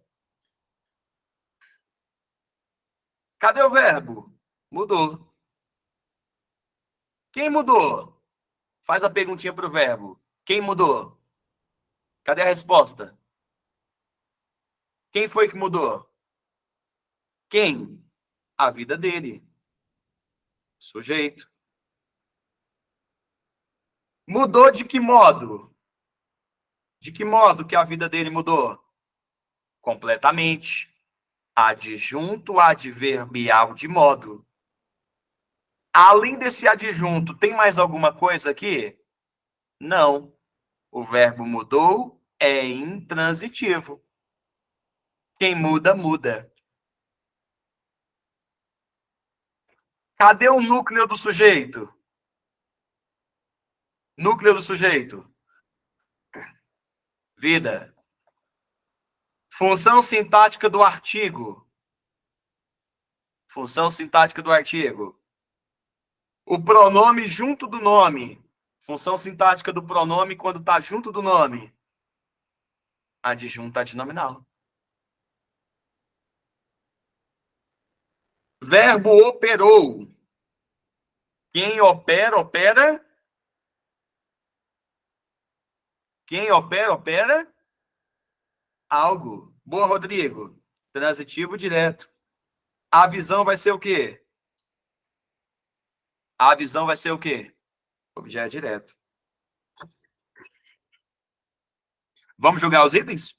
Cadê o verbo? Mudou. Quem mudou? Faz a perguntinha para o verbo. Quem mudou? Cadê a resposta? Quem foi que mudou? Quem? A vida dele. Sujeito. Mudou de que modo? De que modo que a vida dele mudou? Completamente. Adjunto adverbial de modo. Além desse adjunto, tem mais alguma coisa aqui? Não. O verbo mudou é intransitivo. Quem muda, muda. Cadê o núcleo do sujeito? Núcleo do sujeito. Vida. Função sintática do artigo. Função sintática do artigo. O pronome junto do nome. Função sintática do pronome quando está junto do nome. Adjunto adnominal. Verbo operou. Quem opera, opera. Quem opera, opera. Algo. Boa, Rodrigo. Transitivo direto. A visão vai ser o quê? A visão vai ser o quê? Objeto direto. Vamos jogar os itens?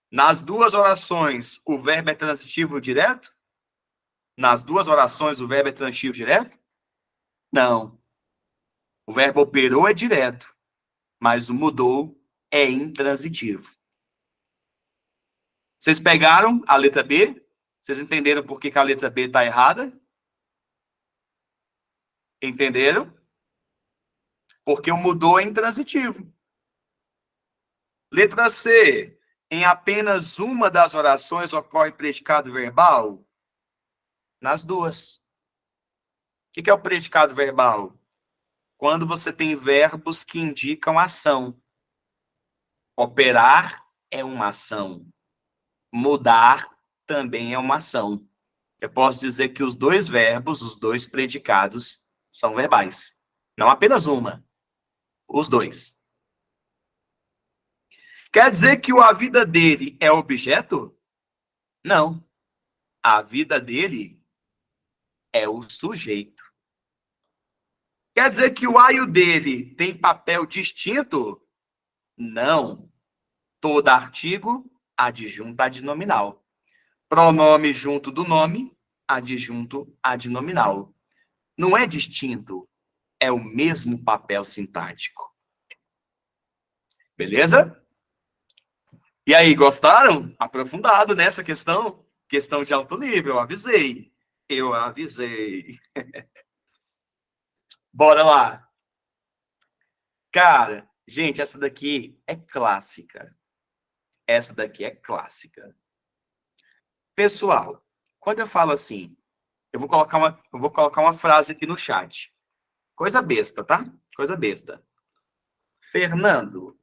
Nas duas orações, o verbo é transitivo direto? Nas duas orações, o verbo é transitivo direto? Não. O verbo operou é direto, mas o mudou é intransitivo. Vocês pegaram a letra B? Vocês entenderam por que a letra B está errada? Entenderam? Porque o mudou é intransitivo. Letra C. Em apenas uma das orações ocorre predicado verbal? Nas duas. O que é o predicado verbal? Quando você tem verbos que indicam ação. Operar é uma ação. Mudar também é uma ação. Eu posso dizer que os dois verbos, os dois predicados, são verbais. Não apenas uma. Os dois. Quer dizer que a vida dele é objeto? Não. A vida dele é o sujeito. Quer dizer que o aio dele tem papel distinto? Não. Todo artigo, adjunto adnominal. Pronome junto do nome, adjunto adnominal. Não é distinto, é o mesmo papel sintático. Beleza? E aí, gostaram? Aprofundado nessa questão? Questão de alto nível, eu avisei. Eu avisei. Bora lá. Cara, gente, essa daqui é clássica. Essa daqui é clássica. Pessoal, quando eu falo assim, eu vou colocar uma frase aqui no chat. Coisa besta, tá? Coisa besta. Fernando,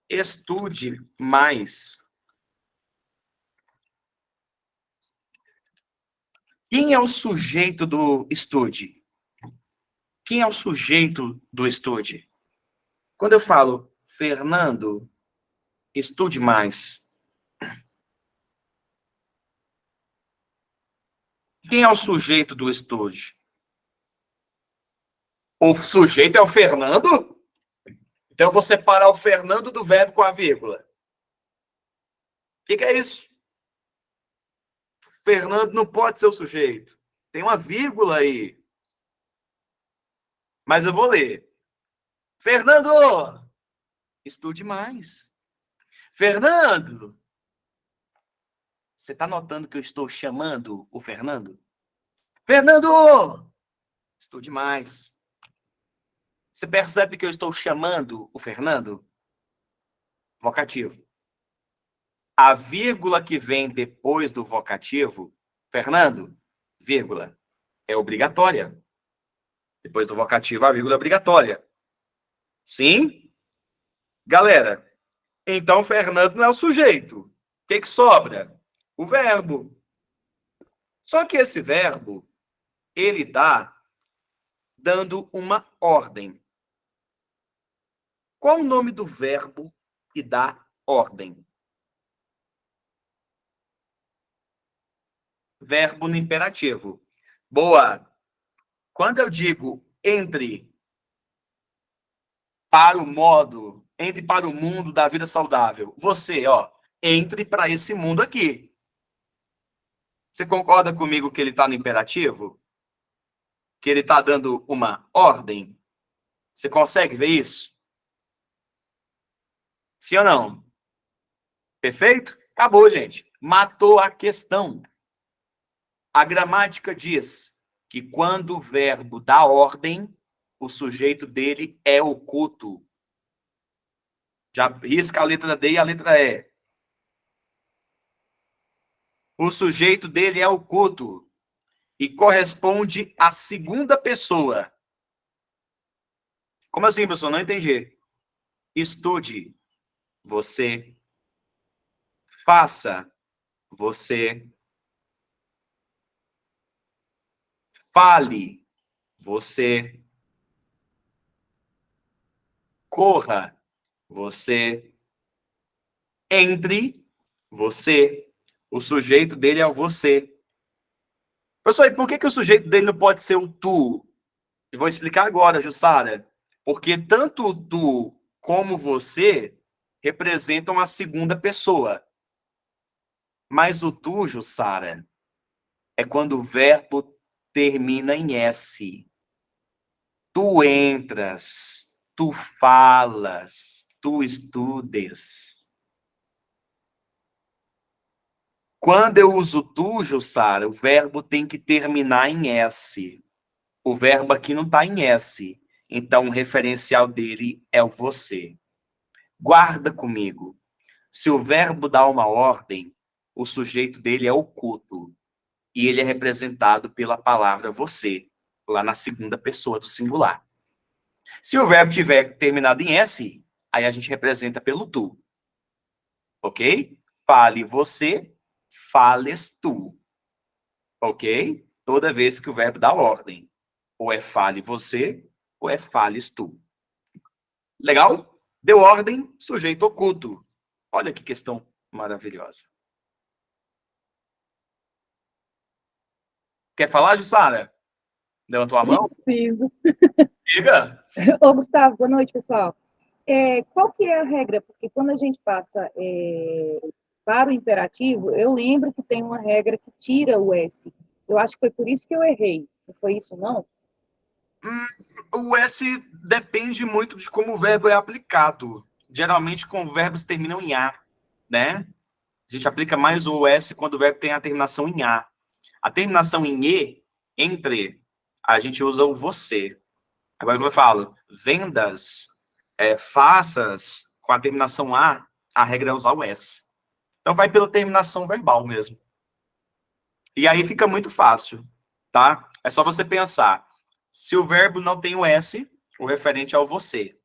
estude mais. Quem é o sujeito do estude? Quem é o sujeito do estude? Quando eu falo, Fernando, estude mais. Quem é o sujeito do estude? O sujeito é o Fernando? Então eu vou separar o Fernando do verbo com a vírgula. O que é isso? Fernando não pode ser o sujeito. Tem uma vírgula aí. Mas eu vou ler. Fernando, estude mais. Fernando, você está notando que eu estou chamando o Fernando? Fernando, estude mais. Você percebe que eu estou chamando o Fernando? Vocativo. A vírgula que vem depois do vocativo, Fernando, vírgula, é obrigatória. Depois do vocativo, a vírgula é obrigatória. Sim? Galera, então Fernando não é o sujeito. O que sobra? O verbo. Só que esse verbo, ele está dando uma ordem. Qual o nome do verbo que dá ordem? Verbo no imperativo. Boa. Quando eu digo entre para o mundo da vida saudável, você, entre para esse mundo aqui. Você concorda comigo que ele está no imperativo? Que ele está dando uma ordem? Você consegue ver isso? Sim ou não? Perfeito? Acabou, gente. Matou a questão. A gramática diz que quando o verbo dá ordem, o sujeito dele é oculto. Já risca a letra D e a letra E. O sujeito dele é oculto e corresponde à segunda pessoa. Como assim, professor? Não entendi. Estude, você. Faça, você. Fale, você. Corra, você. Entre, você. O sujeito dele é o você. Professor, e por que o sujeito dele não pode ser o tu? Eu vou explicar agora, Jussara. Porque tanto o tu como você representam a segunda pessoa. Mas o tu, Jussara, é quando o verbo termina em S. Tu entras, tu falas, tu estudes. Quando eu uso tu, Jussara, o verbo tem que terminar em S. O verbo aqui não está em S. Então, o referencial dele é o você. Guarda comigo. Se o verbo dá uma ordem, o sujeito dele é oculto. E ele é representado pela palavra você, lá na segunda pessoa do singular. Se o verbo tiver terminado em S, aí a gente representa pelo tu. Ok? Fale você, fales tu. Ok? Toda vez que o verbo dá ordem. Ou é fale você, ou é fales tu. Legal? Deu ordem, sujeito oculto. Olha que questão maravilhosa. Quer falar, Jussara? Levantou a mão? Preciso. Diga. Ô, Gustavo, boa noite, pessoal. Qual que é a regra? Porque quando a gente passa para o imperativo, eu lembro que tem uma regra que tira o S. Eu acho que foi por isso que eu errei. Não foi isso, não? O S depende muito de como o verbo é aplicado. Geralmente, com verbos terminam em A, né? A gente aplica mais o S quando o verbo tem a terminação em A. A terminação em E, entre, a gente usa o você. Agora, quando eu falo vendas, faças, com a terminação a regra é usar o S. Então, vai pela terminação verbal mesmo. E aí fica muito fácil, tá? É só você pensar. Se o verbo não tem o S, o referente é o você.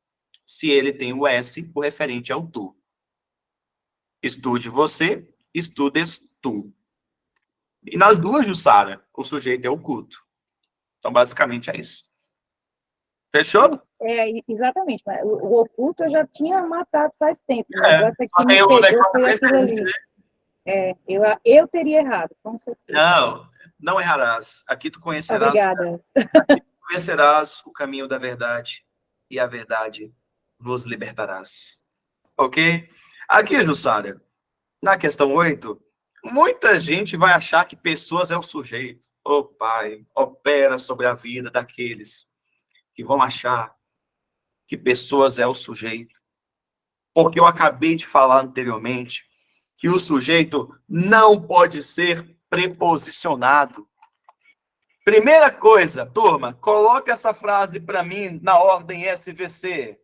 Se ele tem o S, o referente é o tu. Estude você, estudes tu. E nas duas, Jussara, o sujeito é oculto. Então, basicamente, é isso. Fechou? Exatamente. Mas o oculto eu já tinha matado faz tempo. O negócio aqui me o pegou, negócio foi aquilo ali. Eu teria errado, com certeza. Não errarás. Aqui tu conhecerás. Obrigada. Conhecerás o caminho da verdade e a verdade vos libertarás. Ok? Aqui, Jussara, na questão 8, muita gente vai achar que pessoas é o sujeito. Ô Pai, opera sobre a vida daqueles que vão achar que pessoas é o sujeito. Porque eu acabei de falar anteriormente que o sujeito não pode ser preposicionado. Primeira coisa, turma, coloca essa frase para mim na ordem SVC.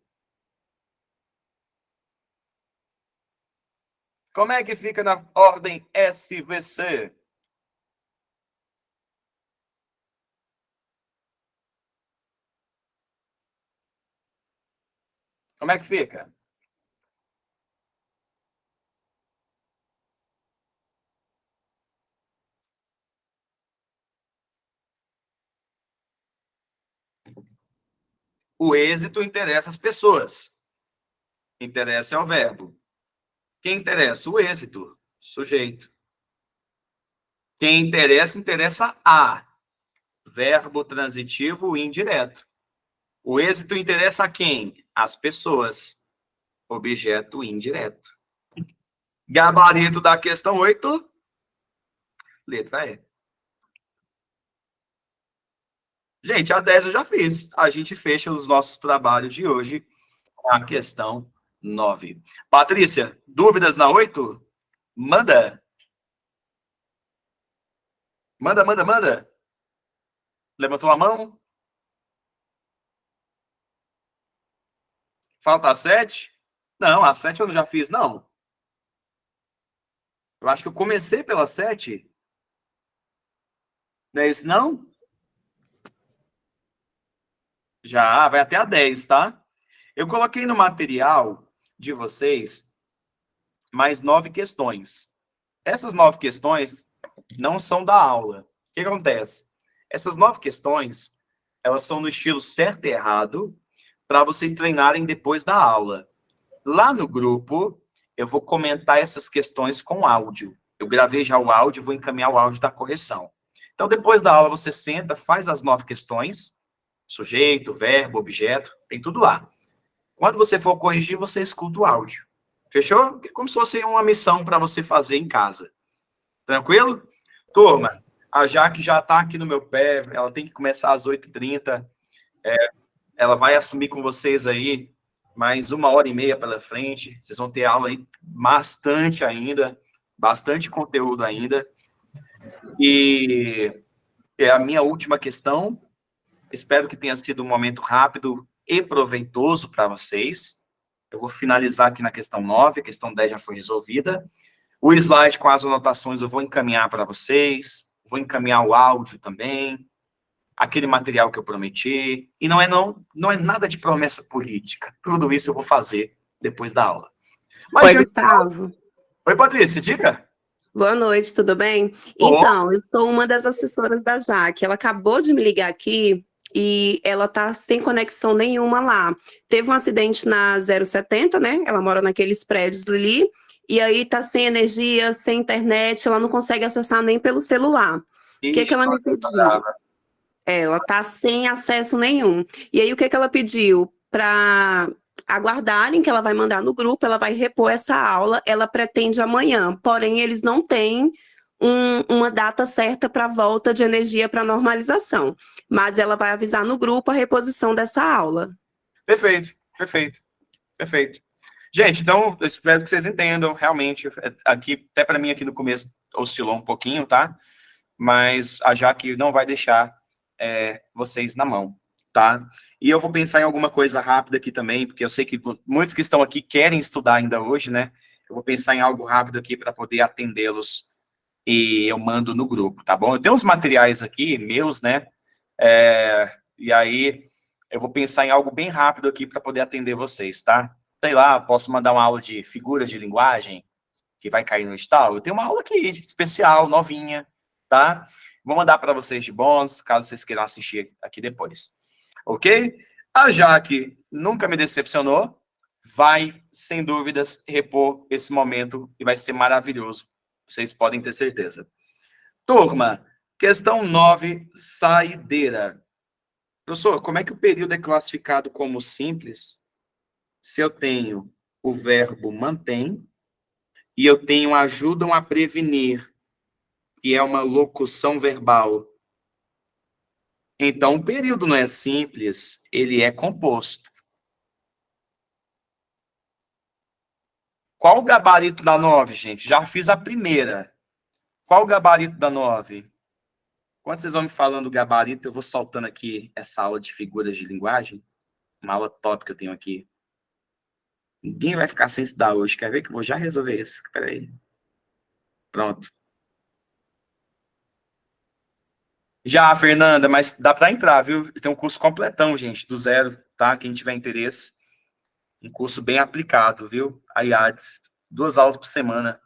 Como é que fica na ordem SVC? Como é que fica? O êxito interessa as pessoas. Interessa é o verbo. Quem interessa? O êxito, sujeito. Quem interessa, interessa a. Verbo transitivo indireto. O êxito interessa a quem? As pessoas. Objeto indireto. Gabarito da questão 8. Letra E. Gente, a 10 eu já fiz. A gente fecha os nossos trabalhos de hoje com a questão 9. Patrícia, dúvidas na 8? Manda. Manda. Levantou a mão? Falta a 7? Não, a 7 eu já fiz, não. Eu acho que eu comecei pela 7. Não é isso, não? Já, vai até a 10, tá? Eu coloquei no material de vocês mais 9 questões. Essas 9 questões não são da aula. O que acontece? Essas 9 questões, elas são no estilo certo e errado, para vocês treinarem depois da aula. Lá no grupo, eu vou comentar essas questões com áudio. Eu gravei já o áudio, vou encaminhar o áudio da correção. Então, depois da aula, você senta, faz as 9 questões, sujeito, verbo, objeto, tem tudo lá. Quando você for corrigir, você escuta o áudio. Fechou? Como se fosse uma missão para você fazer em casa. Tranquilo? Turma, a Jaque já está aqui no meu pé, ela tem que começar às 8h30. Ela vai assumir com vocês aí mais 1h30 pela frente. Vocês vão ter aula aí bastante ainda, bastante conteúdo ainda. E é a minha última questão. Espero que tenha sido um momento rápido e proveitoso para vocês. Eu vou finalizar aqui na questão 9, a questão 10 já foi resolvida. O slide com as anotações eu vou encaminhar para vocês, vou encaminhar o áudio também, aquele material que eu prometi, e não é nada de promessa política. Tudo isso eu vou fazer depois da aula. Mas, Oi, Gustavo. Oi, Patrícia, diga. Boa noite, tudo bem? Então, eu sou uma das assessoras da Jaque. Ela acabou de me ligar aqui e ela tá sem conexão nenhuma lá. Teve um acidente na 070, né? Ela mora naqueles prédios ali, e aí tá sem energia, sem internet, ela não consegue acessar nem pelo celular. O que ela me pediu? Ela tá sem acesso nenhum. E aí, o que ela pediu? Para aguardarem que ela vai mandar no grupo, ela vai repor essa aula, ela pretende amanhã, porém eles não têm uma data certa para volta de energia para normalização, mas ela vai avisar no grupo a reposição dessa aula. Perfeito. Gente, então, eu espero que vocês entendam, realmente, aqui, até para mim aqui no começo oscilou um pouquinho, tá? Mas a Jaque não vai deixar vocês na mão, tá? E eu vou pensar em alguma coisa rápida aqui também, porque eu sei que muitos que estão aqui querem estudar ainda hoje, né? Eu vou pensar em algo rápido aqui para poder atendê-los e eu mando no grupo, tá bom? Eu tenho uns materiais aqui, meus, né? E aí eu vou pensar em algo bem rápido aqui para poder atender vocês, tá? Sei lá, posso mandar uma aula de figuras de linguagem que vai cair no estalo. Eu tenho uma aula aqui especial, novinha, tá? Vou mandar para vocês de bônus, caso vocês queiram assistir aqui depois. Ok? A Jaque nunca me decepcionou. Vai, sem dúvidas, repor esse momento e vai ser maravilhoso. Vocês podem ter certeza. Turma, questão 9, saideira. Professor, como é que o período é classificado como simples se eu tenho o verbo mantém e eu tenho ajudam a prevenir, que é uma locução verbal? Então, o período não é simples, ele é composto. Qual o gabarito da 9, gente? Já fiz a primeira. Qual o gabarito da 9? Quando vocês vão me falando do gabarito, eu vou soltando aqui essa aula de figuras de linguagem. Uma aula top que eu tenho aqui. Ninguém vai ficar sem estudar hoje. Quer ver que eu vou já resolver isso? Espera aí. Pronto. Já, Fernanda, mas dá para entrar, viu? Tem um curso completão, gente, do zero, tá? Quem tiver interesse. Um curso bem aplicado, viu? A IADS. 2 aulas por semana.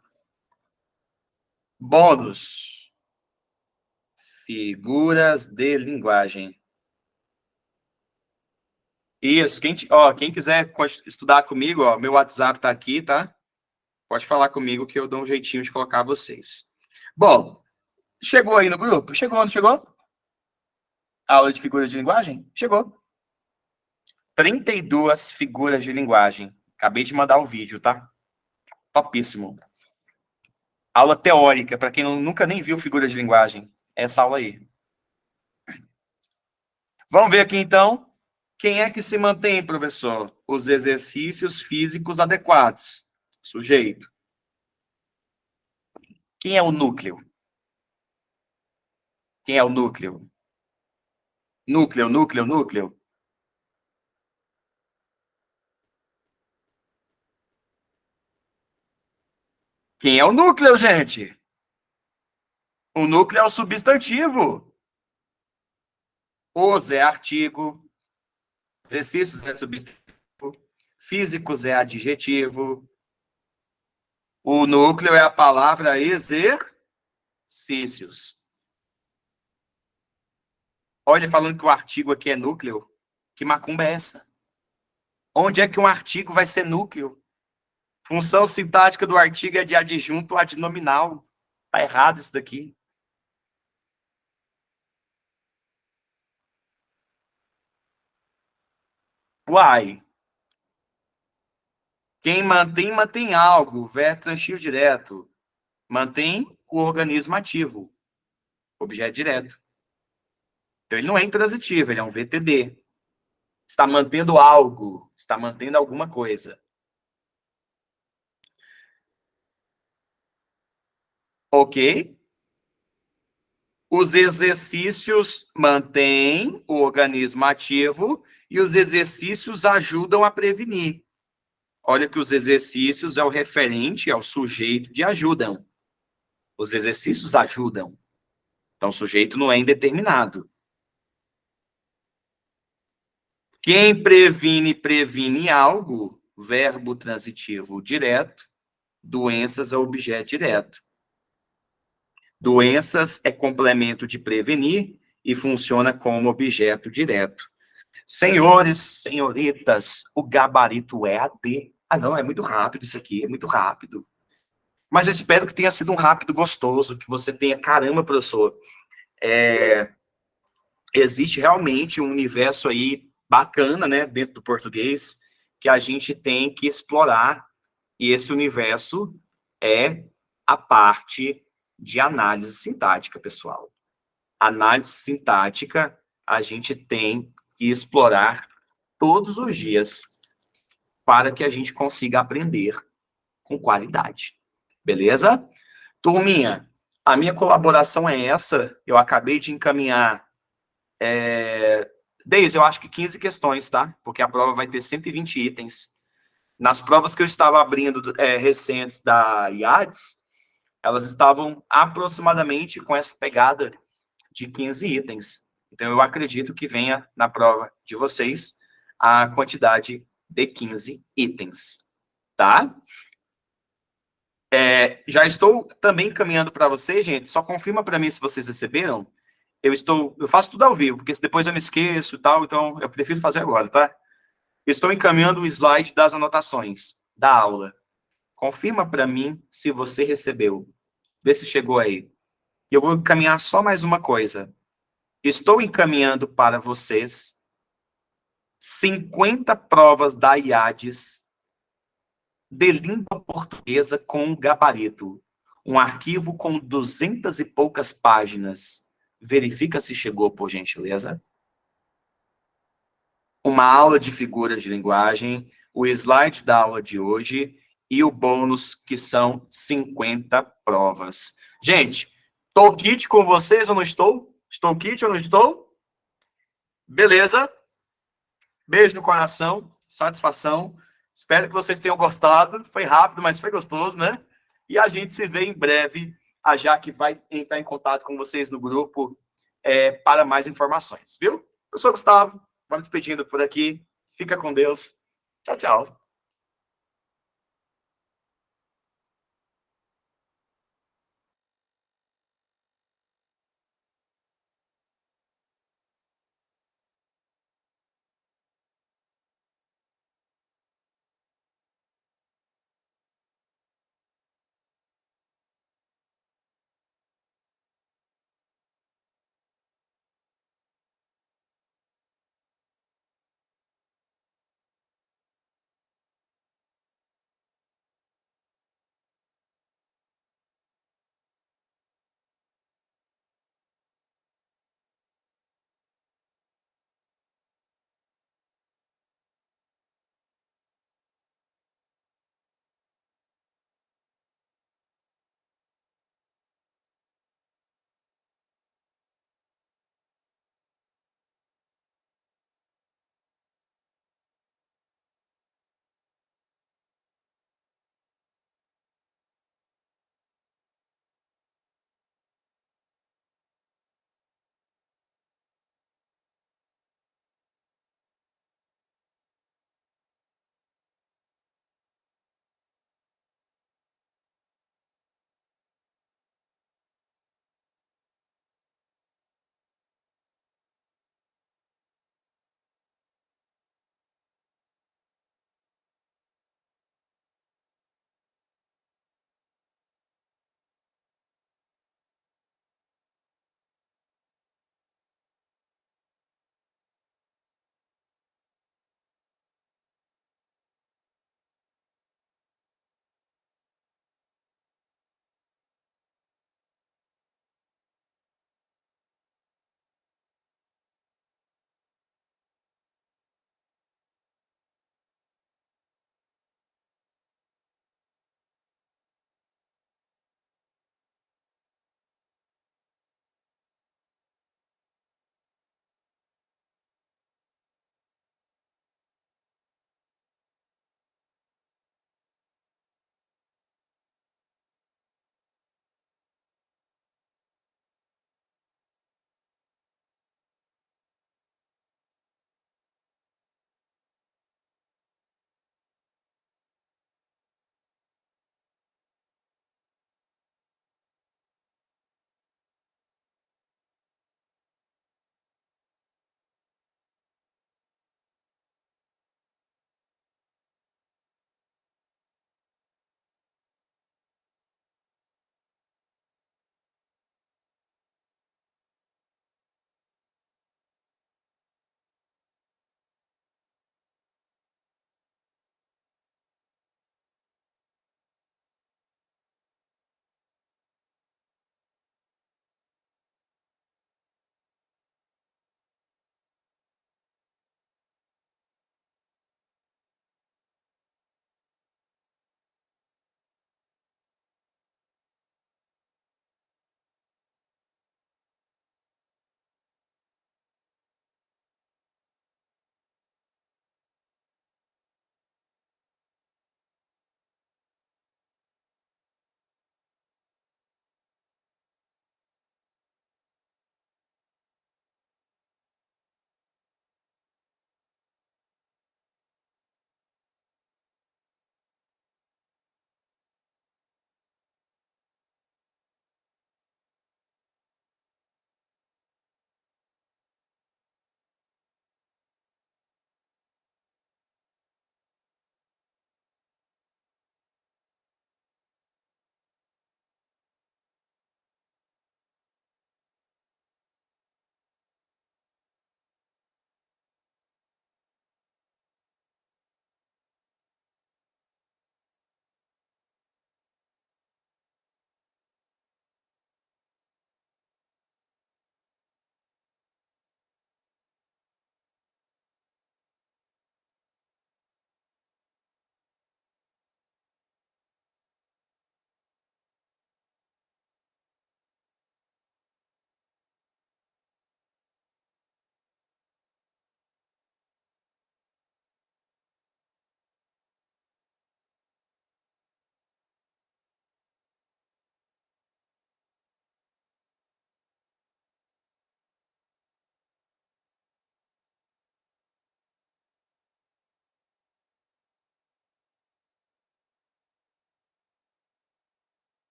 Bônus. Figuras de linguagem. Isso. Quem quiser estudar comigo, ó, meu WhatsApp tá aqui, tá? Pode falar comigo que eu dou um jeitinho de colocar vocês. Bom, chegou aí no grupo? Chegou, não chegou? Aula de figuras de linguagem? Chegou. 32 figuras de linguagem. Acabei de mandar o vídeo, tá? Topíssimo. Aula teórica, para quem nunca nem viu figuras de linguagem. Essa aula aí. Vamos ver aqui, então. Quem é que se mantém, professor? Os exercícios físicos adequados. Sujeito. Quem é o núcleo? Quem é o núcleo? Núcleo, núcleo, núcleo. Quem é o núcleo, gente? O núcleo é o substantivo. Os é artigo. Exercícios é substantivo. Físicos é adjetivo. O núcleo é a palavra exercícios. Olha, falando que o artigo aqui é núcleo. Que macumba é essa? Onde é que um artigo vai ser núcleo? Função sintática do artigo é de adjunto adnominal. Tá errado isso daqui. Uai. Quem mantém, mantém algo. Verbo transitivo direto. Mantém o organismo ativo. Objeto direto. Então, ele não é intransitivo, ele é um VTD. Está mantendo algo. Está mantendo alguma coisa. Ok? Os exercícios mantêm o organismo ativo e os exercícios ajudam a prevenir. Olha que os exercícios é o referente ao sujeito de ajudam. Os exercícios ajudam. Então, o sujeito não é indeterminado. Quem previne, previne algo, verbo transitivo direto, doenças é objeto direto. Doenças é complemento de prevenir e funciona como objeto direto. Senhores, senhoritas, o gabarito é AD. Ah, não, é muito rápido isso aqui, é muito rápido. Mas eu espero que tenha sido um rápido gostoso, que você tenha, caramba, professor, existe realmente um universo aí bacana, né, dentro do português, que a gente tem que explorar, e esse universo é a parte de análise sintática, pessoal. Análise sintática, a gente tem que explorar todos os dias para que a gente consiga aprender com qualidade. Beleza? Turminha, a minha colaboração é essa. Eu acabei de encaminhar, Deise, eu acho que 15 questões, tá? Porque a prova vai ter 120 itens. Nas provas que eu estava abrindo recentes da IADS, elas estavam aproximadamente com essa pegada de 15 itens. Então, eu acredito que venha na prova de vocês a quantidade de 15 itens, tá? Já estou também encaminhando para vocês, gente. Só confirma para mim se vocês receberam. Eu faço tudo ao vivo, porque se depois eu me esqueço e tal, então eu prefiro fazer agora, tá? Estou encaminhando o slide das anotações da aula. Confirma para mim se você recebeu. Vê se chegou aí. E eu vou encaminhar só mais uma coisa. Estou encaminhando para vocês 50 provas da IADS de língua portuguesa com gabarito. Um arquivo com 200 e poucas páginas. Verifica se chegou, por gentileza. Uma aula de figuras de linguagem, o slide da aula de hoje e o bônus, que são 50 provas. Gente, estou kit com vocês ou não estou? Estou kit ou não estou? Beleza? Beijo no coração, satisfação. Espero que vocês tenham gostado. Foi rápido, mas foi gostoso, né? E a gente se vê em breve. A Jaque vai entrar em contato com vocês no grupo para mais informações, viu? Eu sou o Gustavo. Vamos despedindo por aqui. Fica com Deus. Tchau, tchau.